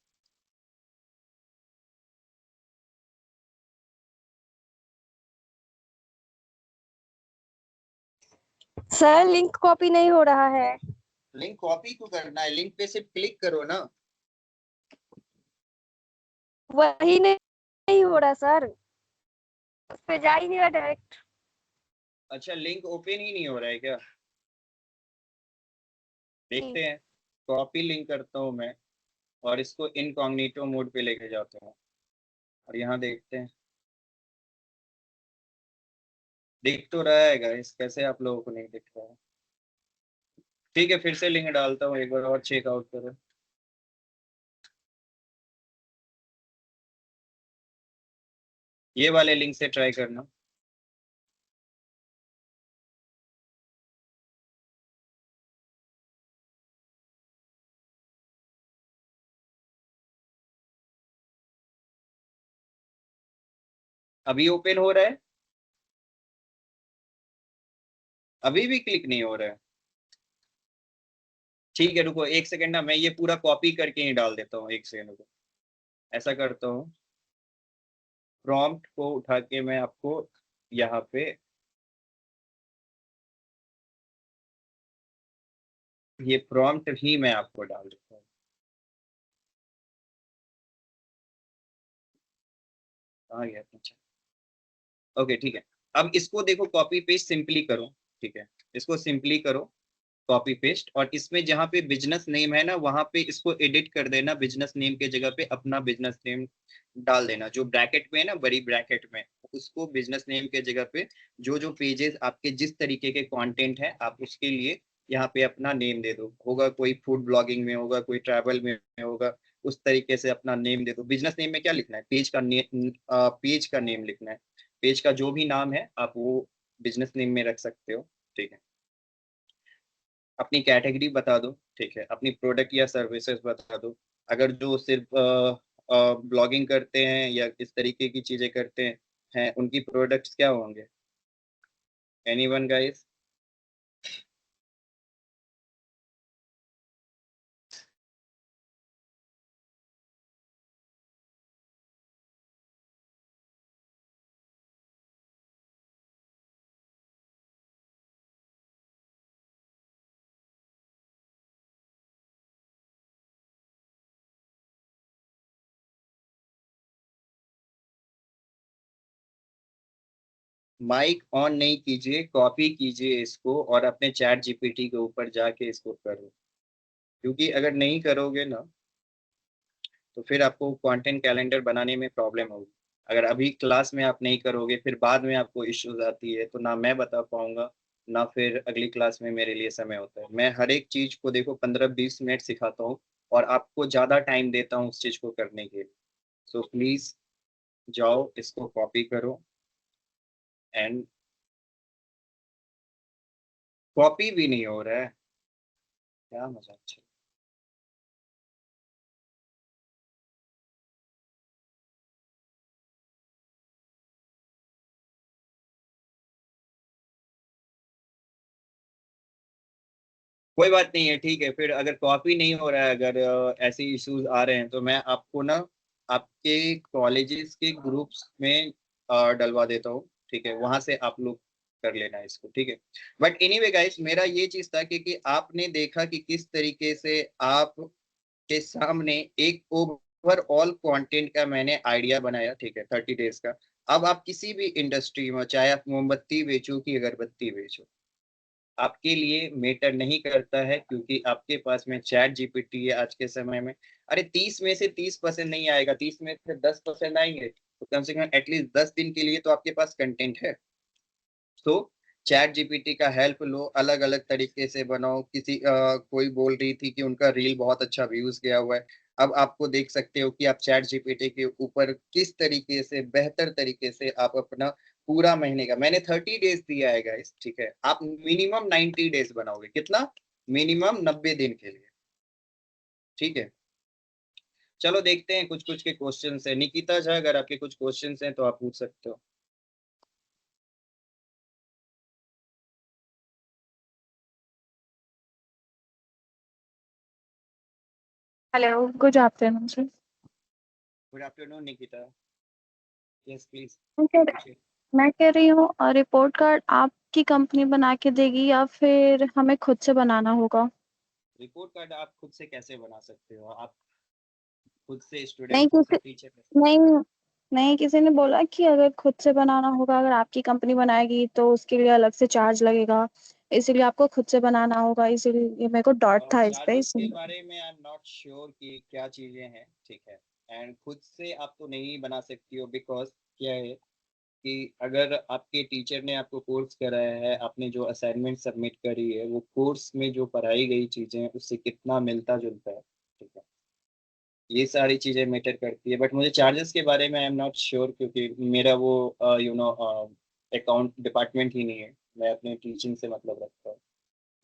सर लिंक कॉपी नहीं हो रहा है। लिंक कॉपी क्यों करना है, लिंक पे सिर्फ क्लिक करो ना। वही नहीं हो रहा सर, उस पे जा ही नहीं रहा डायरेक्ट। अच्छा, लिंक ओपन ही नहीं हो रहा है क्या? देखते हैं, कॉपी लिंक करता हूँ मैं और इसको इनकॉग्निटो मोड पे लेके जाता हूँ और यहाँ देखते हैं। दिख तो रहा है गाइस, कैसे आप लोगों को नहीं दिख रहा है? ठीक है, फिर से लिंक डालता हूँ, एक बार और चेक आउट करो। ये वाले लिंक से ट्राई करना। अभी ओपन हो रहा है? अभी भी क्लिक नहीं हो रहा है? ठीक है रुको एक सेकेंड ना, मैं ये पूरा कॉपी करके ही डाल देता हूँ, एक सेकेंड रुको। ऐसा करता हूँ, प्रॉम्प्ट को उठा के मैं आपको यहाँ पे ये प्रॉम्प्ट ही मैं आपको डाल देता हूँ। आ गया, अच्छा ओके ठीक है। अब इसको देखो, कॉपी पेस्ट सिंपली करो, ठीक है, इसको सिंपली करो कॉपी पेस्ट, और इसमें जहाँ पे बिजनेस नेम है ना, वहां पे इसको एडिट कर देना, बिजनेस नेम के जगह पे अपना बिजनेस नेम डाल देना, जो ब्रैकेट में है ना, बड़ी ब्रैकेट में, उसको बिजनेस नेम के जगह पे जो जो पेजेस आपके जिस तरीके के कंटेंट है, आप उसके लिए यहाँ पे अपना नेम दे दो। होगा कोई फूड ब्लॉगिंग में होगा, कोई ट्रैवल में होगा, उस तरीके से अपना नेम दे दो। बिजनेस नेम में क्या लिखना है, पेज का नेम लिखना है, पेज का जो भी नाम है आप वो बिजनेस नेम में रख सकते हो, ठीक है। अपनी कैटेगरी बता दो, ठीक है, अपनी प्रोडक्ट या सर्विसेज बता दो। अगर जो सिर्फ ब्लॉगिंग करते हैं या इस तरीके की चीजें करते हैं उनकी प्रोडक्ट्स क्या होंगे? Anyone guys? माइक ऑन नहीं कीजिए, कॉपी कीजिए इसको और अपने चैट जीपीटी के ऊपर जाके इसको करो, क्योंकि अगर नहीं करोगे ना तो फिर आपको कंटेंट कैलेंडर बनाने में प्रॉब्लम होगी। अगर अभी क्लास में आप नहीं करोगे, फिर बाद में आपको इश्यूज आती है, तो ना मैं बता पाऊंगा, ना फिर अगली क्लास में मेरे लिए समय होता है। मैं हर एक चीज को देखो 15-20 मिनट सिखाता हूँ और आपको ज्यादा टाइम देता हूँ उस चीज को करने के लिए। सो प्लीज जाओ, इसको कॉपी करो एंड कॉपी भी नहीं हो रहा है, क्या मजाक चल। कोई बात नहीं है, ठीक है, फिर अगर कॉपी नहीं हो रहा है, अगर ऐसे इश्यूज आ रहे हैं, तो मैं आपको ना आपके कॉलेजेस के ग्रुप्स में डलवा देता हूँ, ठीक है, वहां से आप लोग कर लेना इसको, ठीक है। बट एनीवे गाइस, मेरा ये चीज था कि आपने देखा कि किस तरीके से आप के सामने एक ओवरऑल कंटेंट का मैंने आइडिया बनाया, ठीक है, 30 डेज का। अब आप किसी भी इंडस्ट्री में, चाहे आप मोमबत्ती बेचो कि अगरबत्ती बेचो, आपके लिए मैटर नहीं करता है, क्योंकि आपके पास में चैट जीपीटी है आज के समय में। अरे 30 में से 30% नहीं आएगा, 30 में से 10% आएंगे, तो कम से कम एटलीस्ट 10 दिन के लिए तो आपके पास कंटेंट है। तो चैट जीपीटी का हेल्प लो, अलग अलग तरीके से बनाओ। कोई बोल रही थी कि उनका रील बहुत अच्छा व्यूज गया हुआ है। अब आपको देख सकते हो कि आप चैट जीपीटी के ऊपर किस तरीके से बेहतर तरीके से आप अपना पूरा महीने का मैंने 30 डेज दिया है गाइस, ठीक है। आप मिनिमम 90 डेज बनाओगे, कितना? मिनिमम 90 दिन के लिए, ठीक है। चलो देखते हैं, कुछ कुछ के क्वेश्चन है। निकिता झा, अगर आपके कुछ क्वेश्चन हैं तो आप पूछ सकते हो। Hello, good afternoon sir. Good afternoon Nikita, yes please मैं कह पूछिए। मैं कह रही हूँ, और रिपोर्ट कार्ड आपकी कंपनी बना के देगी या फिर हमें खुद से बनाना होगा? रिपोर्ट कार्ड आप खुद से कैसे बना सकते हो? आप खुद से नहीं स्टूडेंट, खुद से किसी टीचर? नहीं नहीं, किसी ने बोला कि अगर खुद से बनाना होगा, अगर आपकी कंपनी बनाएगी तो उसके लिए अलग से चार्ज लगेगा, इसीलिए आपको खुद से बनाना होगा। इसीलिए मेरे को डाउट था इस पे, चार्जेस के इसलिए। बारे में आई एम नॉट श्योर कि क्या चीजें हैं, ठीक है। एंड खुद से आप तो नहीं बना सकती हो, बिकॉज क्या है कि अगर आपके टीचर ने आपको कोर्स कराया है, आपने जो असाइनमेंट सबमिट करी है, वो कोर्स में जो पढ़ाई गई चीजें हैं उससे कितना मिलता जुलता है, ठीक है। ये सारी चीजें मैटर करती है, बट मुझे चार्जेस के बारे में आई एम नॉट श्योर, क्योंकि मेरा वो अकाउंट डिपार्टमेंट ही नहीं है। मैं अपने टीचिंग से मतलब रखता हूँ।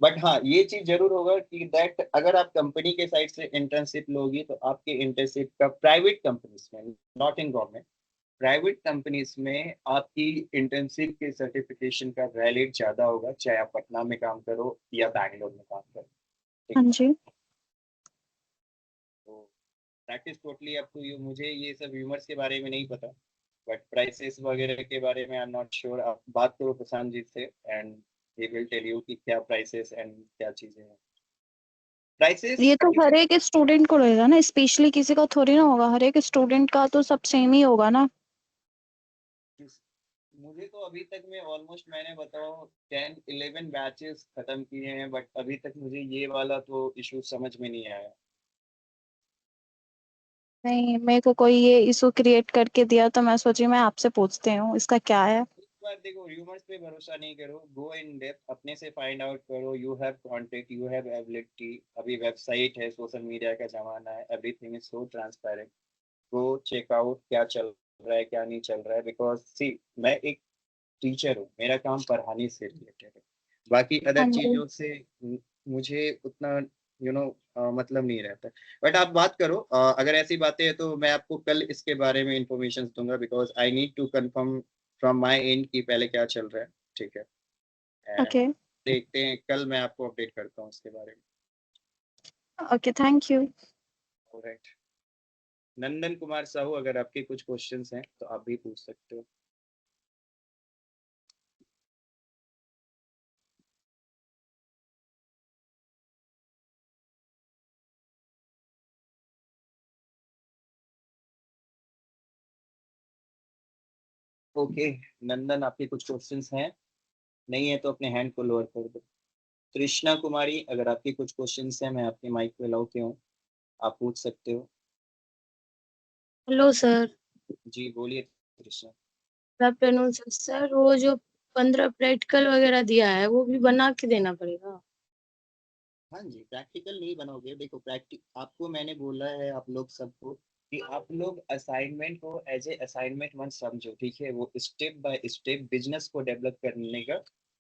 बट हाँ, ये चीज जरूर होगा कि दैट अगर आप कंपनी के साइड से इंटर्नशिप लोगी तो आपके इंटर्नशिप का प्राइवेट कंपनीज में, not in government, private companies में आपकी इंटर्नशिप के सर्टिफिकेशन का वैलिड ज्यादा होगा, चाहे आप पटना में काम करो या बैंगलोर में काम करो, ठीक हाँ है। जी। तो that is totally up to you. मुझे ये सब ह्यूमर्स के बारे में नहीं पता, बट प्राइसेस वगैरह के बारे में आई एम नॉट श्योर। आप बात करो प्रशांत जी से and he will tell you कि क्या प्राइसेस एंड क्या चीजें हैं। प्राइसेस ये तो हर एक स्टूडेंट को रहेगा ना, स्पेशली किसी का थोड़ी ना होगा, हर एक स्टूडेंट का तो सब सेम ही होगा ना। मुझे तो अभी तक में ऑलमोस्ट, मैंने बताओ 10-11 बैचेस खत्म किए हैं, बट अभी तक मुझे ये वाला तो इशू समझ में नहीं आया। नहीं, मेरे को कोई ये इशू क्रिएट करके दिया तो मैं सोची मैं आपसे पूछती हूँ इसका क्या है। एक बार देखो, र्यूमर्स पे भरोसा नहीं करो, गो इन डेप्थ, अपने से फाइंड आउट करो। You have contact, you have ability, अभी वेबसाइट है, सोशल मीडिया का जमाना है, everything is so transparent. Go check out क्या चल रहा है, क्या नहीं चल रहा है, बिकॉज सी मैं एक टीचर हूँ, मेरा काम पढ़ाने से रिलेटेड है। बाकी हाँ अदर जी। चीजों से मुझे उतना मतलब नहीं रहता। बट आप बात करो, अगर ऐसी बातें हैं तो मैं आपको कल इसके बारे में इंफॉर्मेशन दूंगा, because I need to confirm from my end कि पहले क्या चल रहा है, ठीक है। And okay. देखते हैं, कल मैं आपको अपडेट करता हूँ इसके बारे में। Okay, thank you. ऑलराइट, नंदन कुमार साहू, अगर आपके कुछ क्वेश्चंस हैं तो आप भी पूछ सकते हो। ओके, नंदन, आपके कुछ क्वेश्चंस हैं? नहीं है तो अपने हैंड को लोअर कर दो। कृष्णा कुमारी, अगर आपके कुछ क्वेश्चंस हैं, मैं आपके माइक पे अलाउ किया हूँ, आप पूछ सकते हो। Hello sir. जी बोलिए Krishna. Good afternoon sir. Sir, वो जो 15 प्रैक्टिकल वगैरह दिया है वो भी बना के देना पड़ेगा? हाँ जी, प्रैक्टिकल नहीं बनाओगे, देखो प्रैक्टिक आपको मैंने बोला है आप लोग सबको कि आप लोग असाइनमेंट को एज ए असाइनमेंट मत समझो, ठीक है। वो स्टेप बाय स्टेप बिजनेस को डेवलप करने का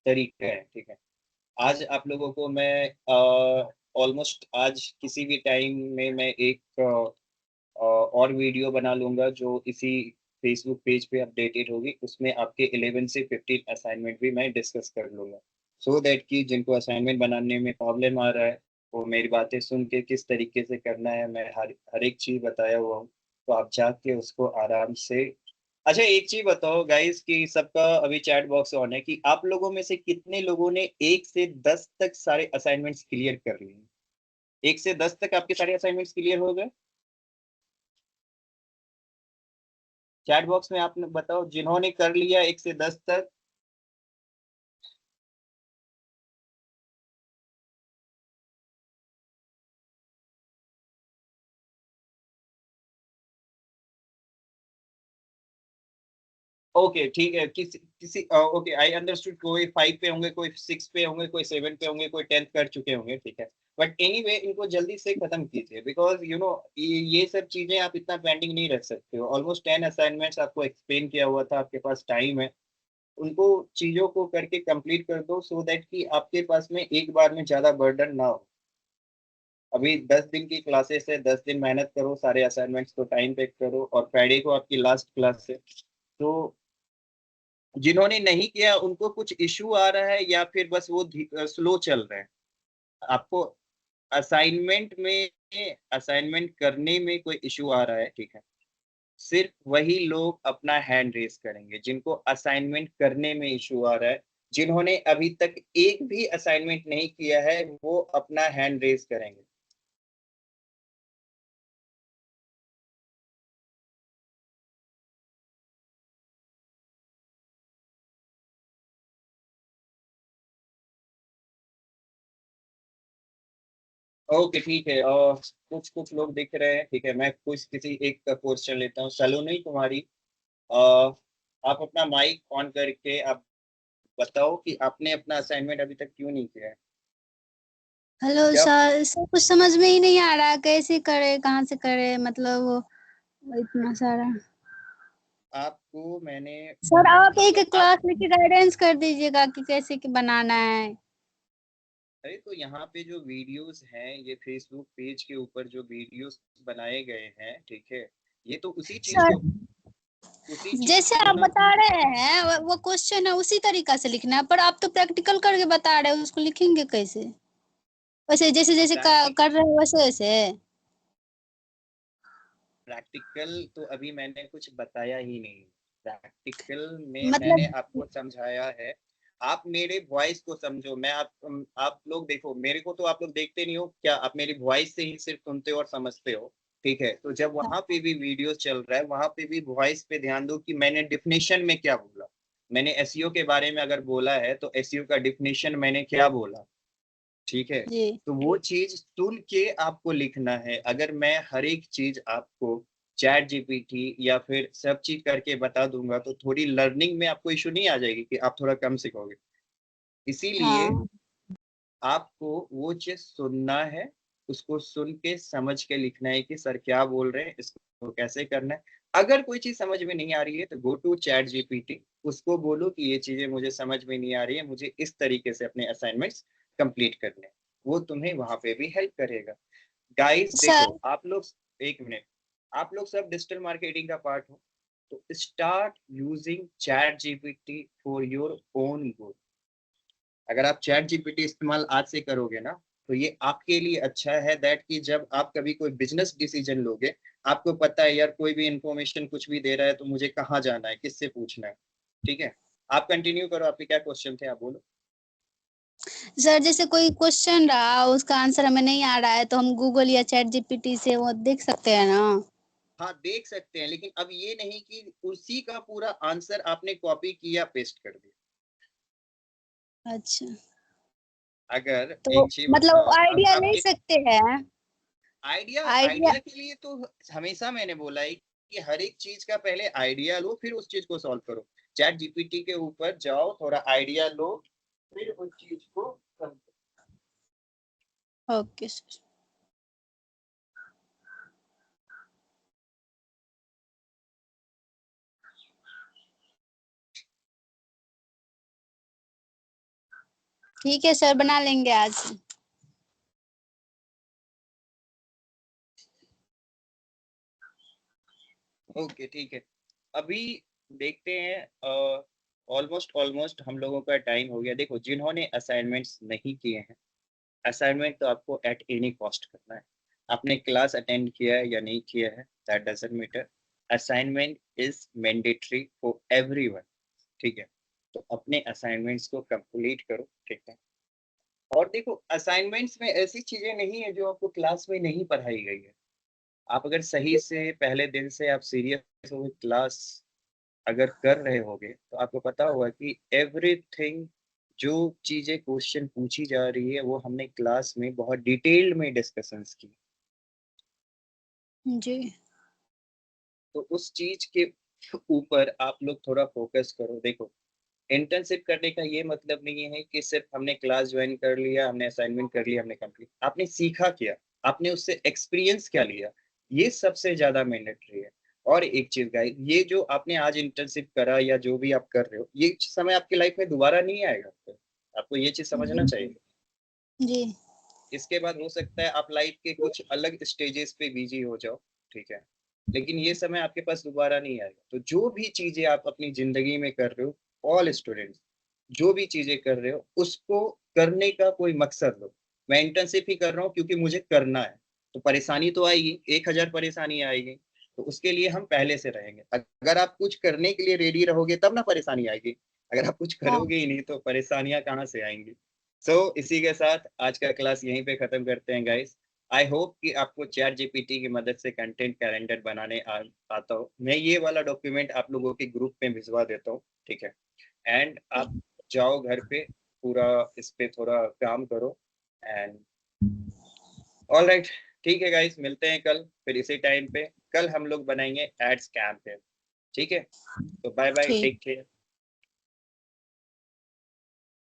तरीका है, ठीक है। आज आप लोगों को मैं ऑलमोस्ट आज किसी भी टाइम में मैं एक और वीडियो बना लूंगा जो इसी फेसबुक पेज पे अपडेटेड होगी, उसमें आपके 11 से 15 असाइनमेंट भी मैं डिस्कस कर लूंगा, सो दैट कि जिनको असाइनमेंट बनाने में प्रॉब्लम आ रहा है वो मेरी बातें सुन के किस तरीके से करना है, मैं हर एक चीज बताया हुआ हूँ, तो आप जाके उसको आराम से। अच्छा एक चीज बताओ गाइस कि सबका अभी चैट बॉक्स ऑन है, कि आप लोगों में से कितने लोगों ने 1 से 10 तक सारे असाइनमेंट्स क्लियर कर लिए? 1 से 10 तक आपके सारे असाइनमेंट्स क्लियर हो गए? चैट बॉक्स में आपने बताओ जिन्होंने कर लिया 1 से 10 तक। ओके ठीक है, किसी किसी ओके आई अंडरस्टूड, कोई 5 पे होंगे, कोई 6 पे होंगे, कोई 7 पे होंगे, कोई 10th कर चुके होंगे, ठीक है। बट एनीवे इनको जल्दी से खत्म कीजिए, बिकॉज ये सब चीजें आप इतना पेंडिंग नहीं रख सकते हो। ऑलमोस्ट 10 असाइनमेंट्स आपको एक्सप्लेन किया हुआ था, आपके पास टाइम है, उनको चीजों को करके कंप्लीट कर दो, सो दैट कि आपके पास में एक बार में ज्यादा बर्डन ना हो। अभी 10 दिन की क्लासेस है, 10 दिन मेहनत करो, सारे असाइनमेंट्स को टाइम पे करो, और फ्राइडे को आपकी लास्ट क्लास है। तो जिन्होंने नहीं किया उनको कुछ इशू आ रहा है या फिर बस वो स्लो चल रहे हैं? आपको असाइनमेंट में असाइनमेंट करने में कोई इशू आ रहा है, ठीक है, सिर्फ वही लोग अपना हैंड रेस करेंगे जिनको असाइनमेंट करने में इशू आ रहा है। जिन्होंने अभी तक एक भी असाइनमेंट नहीं किया है वो अपना हैंड रेस करेंगे। ओके ठीक है, और कुछ कुछ लोग दिख रहे हैं, ठीक है, मैं कुछ किसी एक का क्वेश्चन लेता हूँ। सलोनी कुमारी, आप अपना माइक ऑन करके आप बताओ कि आपने अपना असाइनमेंट अभी तक क्यों नहीं किया है। हेलो क्या सर, सर कुछ समझ में ही नहीं आ रहा, कैसे करे, कहाँ से करे, मतलब वो इतना सारा। आपको मैंने सर आप एक आप क्लास लेके गाइडेंस कर दीजिएगा कि कैसे कि बनाना है। अरे तो यहाँ पे जो वीडियोस हैं, ये फेसबुक पेज के ऊपर जो वीडियोस बनाए गए हैं, ठीक है, ये तो सर उसी चीज जैसे को आप ना। बता रहे हैं वो क्वेश्चन है उसी तरीका से लिखना है, पर आप तो प्रैक्टिकल करके बता रहे हैं, उसको लिखेंगे कैसे? वैसे जैसे जैसे कर रहे हैं वैसे वैसे। प्रैक्टिकल तो अभी मैंने कुछ बताया ही नहीं। प्रैक्टिकल में मैंने मतलब आपको समझाया है। आप मेरे वॉइस को समझो। मैं आप लोग देखो, मेरे को तो आप लोग देखते नहीं हो क्या, आप मेरी वॉइस से ही सिर्फ सुनते हो और समझते हो, ठीक है। तो जब वहां पे भी वीडियो चल रहा है वहां पे भी वॉइस पे ध्यान दो कि मैंने डिफिनेशन में क्या बोला। मैंने एसईओ के बारे में अगर बोला है तो एसईओ का डिफिनेशन मैंने क्या बोला, ठीक है। जी तो वो चीज सुन के आपको लिखना है। अगर मैं हर एक चीज आपको चैट जीपीटी या फिर सब चीज करके बता दूंगा तो थोड़ी लर्निंग में आपको इशू नहीं आ जाएगी कि आप थोड़ा कम सीखोगे। इसीलिए हाँ आपको वो चीज सुनना है, उसको सुन के समझ के लिखना है कि सर क्या बोल रहे हैं, इसको कैसे करना है। अगर कोई चीज समझ में नहीं आ रही है तो गो टू चैट जीपीटी, उसको बोलो कि ये चीजें मुझे समझ में नहीं आ रही है, मुझे इस तरीके से अपने असाइनमेंट्स कंप्लीट करने हैं। वो तुम्हें वहां पे भी हेल्प करेगा। Guys sir. देखो आप लोग, एक मिनट, आप लोग सब डिजिटल मार्केटिंग का पार्ट हो, तो start using chat GPT for your own good. अगर आप चैट जीपीटी इस्तेमाल आज से करोगे ना तो ये आपके लिए अच्छा है, दैट कि जब आप कभी कोई बिजनेस डिसीजन लोगे, आपको पता है यार कोई भी इंफॉर्मेशन कुछ भी दे रहा है तो मुझे कहाँ जाना है, किससे पूछना है, ठीक है। आप कंटिन्यू करो, आपके क्या क्वेश्चन थे, आप बोलो। सर जैसे कोई क्वेश्चन रहा उसका आंसर हमें नहीं आ रहा है तो हम गूगल या चैट जीपीटी से वो देख सकते हैं ना? हाँ देख सकते हैं, लेकिन अब ये नहीं कि उसी का पूरा आंसर आपने कॉपी किया पेस्ट कर दिया। अच्छा, अगर तो एक चीज मतलब बताओ, अब आइडिया ले आपके सकते हैं। Idea idea. आइडिया के लिए तो हमेशा मैंने बोला है कि हर एक चीज का पहले आइडिया लो फिर उस चीज को सॉल्व करो। चैट जीपीटी के ऊपर जाओ, थोड़ा आइडिया लो, फिर उस चीज को solve करो। Okay sir. ठीक है सर, बना लेंगे आज। ओके ठीक है। अभी देखते हैं, ऑलमोस्ट ऑलमोस्ट हम लोगों का टाइम हो गया। देखो जिन्होंने असाइनमेंट्स नहीं किए हैं, असाइनमेंट तो आपको एट एनी कॉस्ट करना है। आपने क्लास अटेंड किया है या नहीं किया है, that doesn't matter. Assignment is mandatory for everyone, ठीक है। तो अपने असाइनमेंट्स को कंप्लीट करो, ठीक है। और देखो असाइनमेंट्स में ऐसी चीजें नहीं है जो आपको क्लास में नहीं पढ़ाई गई है। आप अगर सही से पहले दिन से आप सीरियस हो क्लास अगर कर रहे होगे तो आपको पता होगा कि एवरीथिंग जो चीजें क्वेश्चन पूछी जा रही है वो हमने क्लास में बहुत डिटेल में डिस्कशंस की। जी तो उस चीज के ऊपर आप लोग थोड़ा फोकस करो। देखो इंटर्नशिप करने का ये मतलब नहीं है कि सिर्फ हमने क्लास ज्वाइन कर लिया, हमने असाइनमेंट कर लिया, हमने कंप्लीट, आपने सीखा क्या, आपने उससे एक्सपीरियंस क्या लिया, ये सबसे ज्यादा मैंडेटरी है। और एक चीज गाइस, ये जो आपने आज इंटर्नशिप करा या जो भी आप कर रहे हो, ये समय आपकी लाइफ में दोबारा नहीं आएगा। आपको ये चीज समझना चाहिए। जी इसके बाद हो सकता है आप लाइफ के कुछ अलग स्टेजेस पे बिजी हो जाओ, ठीक है, लेकिन ये समय आपके पास दोबारा नहीं आएगा। तो जो भी चीजें आप अपनी जिंदगी में कर रहे हो, ऑल स्टूडेंट्स जो भी चीजें कर रहे हो उसको करने का कोई मकसद लो। मैं इंटर्नशिप ही कर रहा हूँ क्योंकि मुझे करना है, तो परेशानी तो आएगी, 1000 परेशानी आएगी, तो उसके लिए हम पहले से रहेंगे। अगर आप कुछ करने के लिए रेडी रहोगे तब ना परेशानी आएगी, अगर आप कुछ हाँ करोगे ही नहीं तो परेशानियां कहाँ से आएंगी। इसी के साथ आज का क्लास यहीं पे खत्म करते हैं गाइस। आई होप कि आपको चैट जीपीटी की मदद से कंटेंट कैलेंडर बनाने आता हो। मैं ये वाला डॉक्यूमेंट आप लोगों के ग्रुप में भिजवा देता हूँ, ठीक है, एंड आप जाओ घर पे, पूरा इस पे थोड़ा काम करो एंड ऑल राइट। ठीक है गाइस, मिलते हैं कल फिर इसी टाइम पे। कल हम लोग बनाएंगे एड्स कैंपेन, ठीक है। तो बाय बाय, ठीक टेक केयर।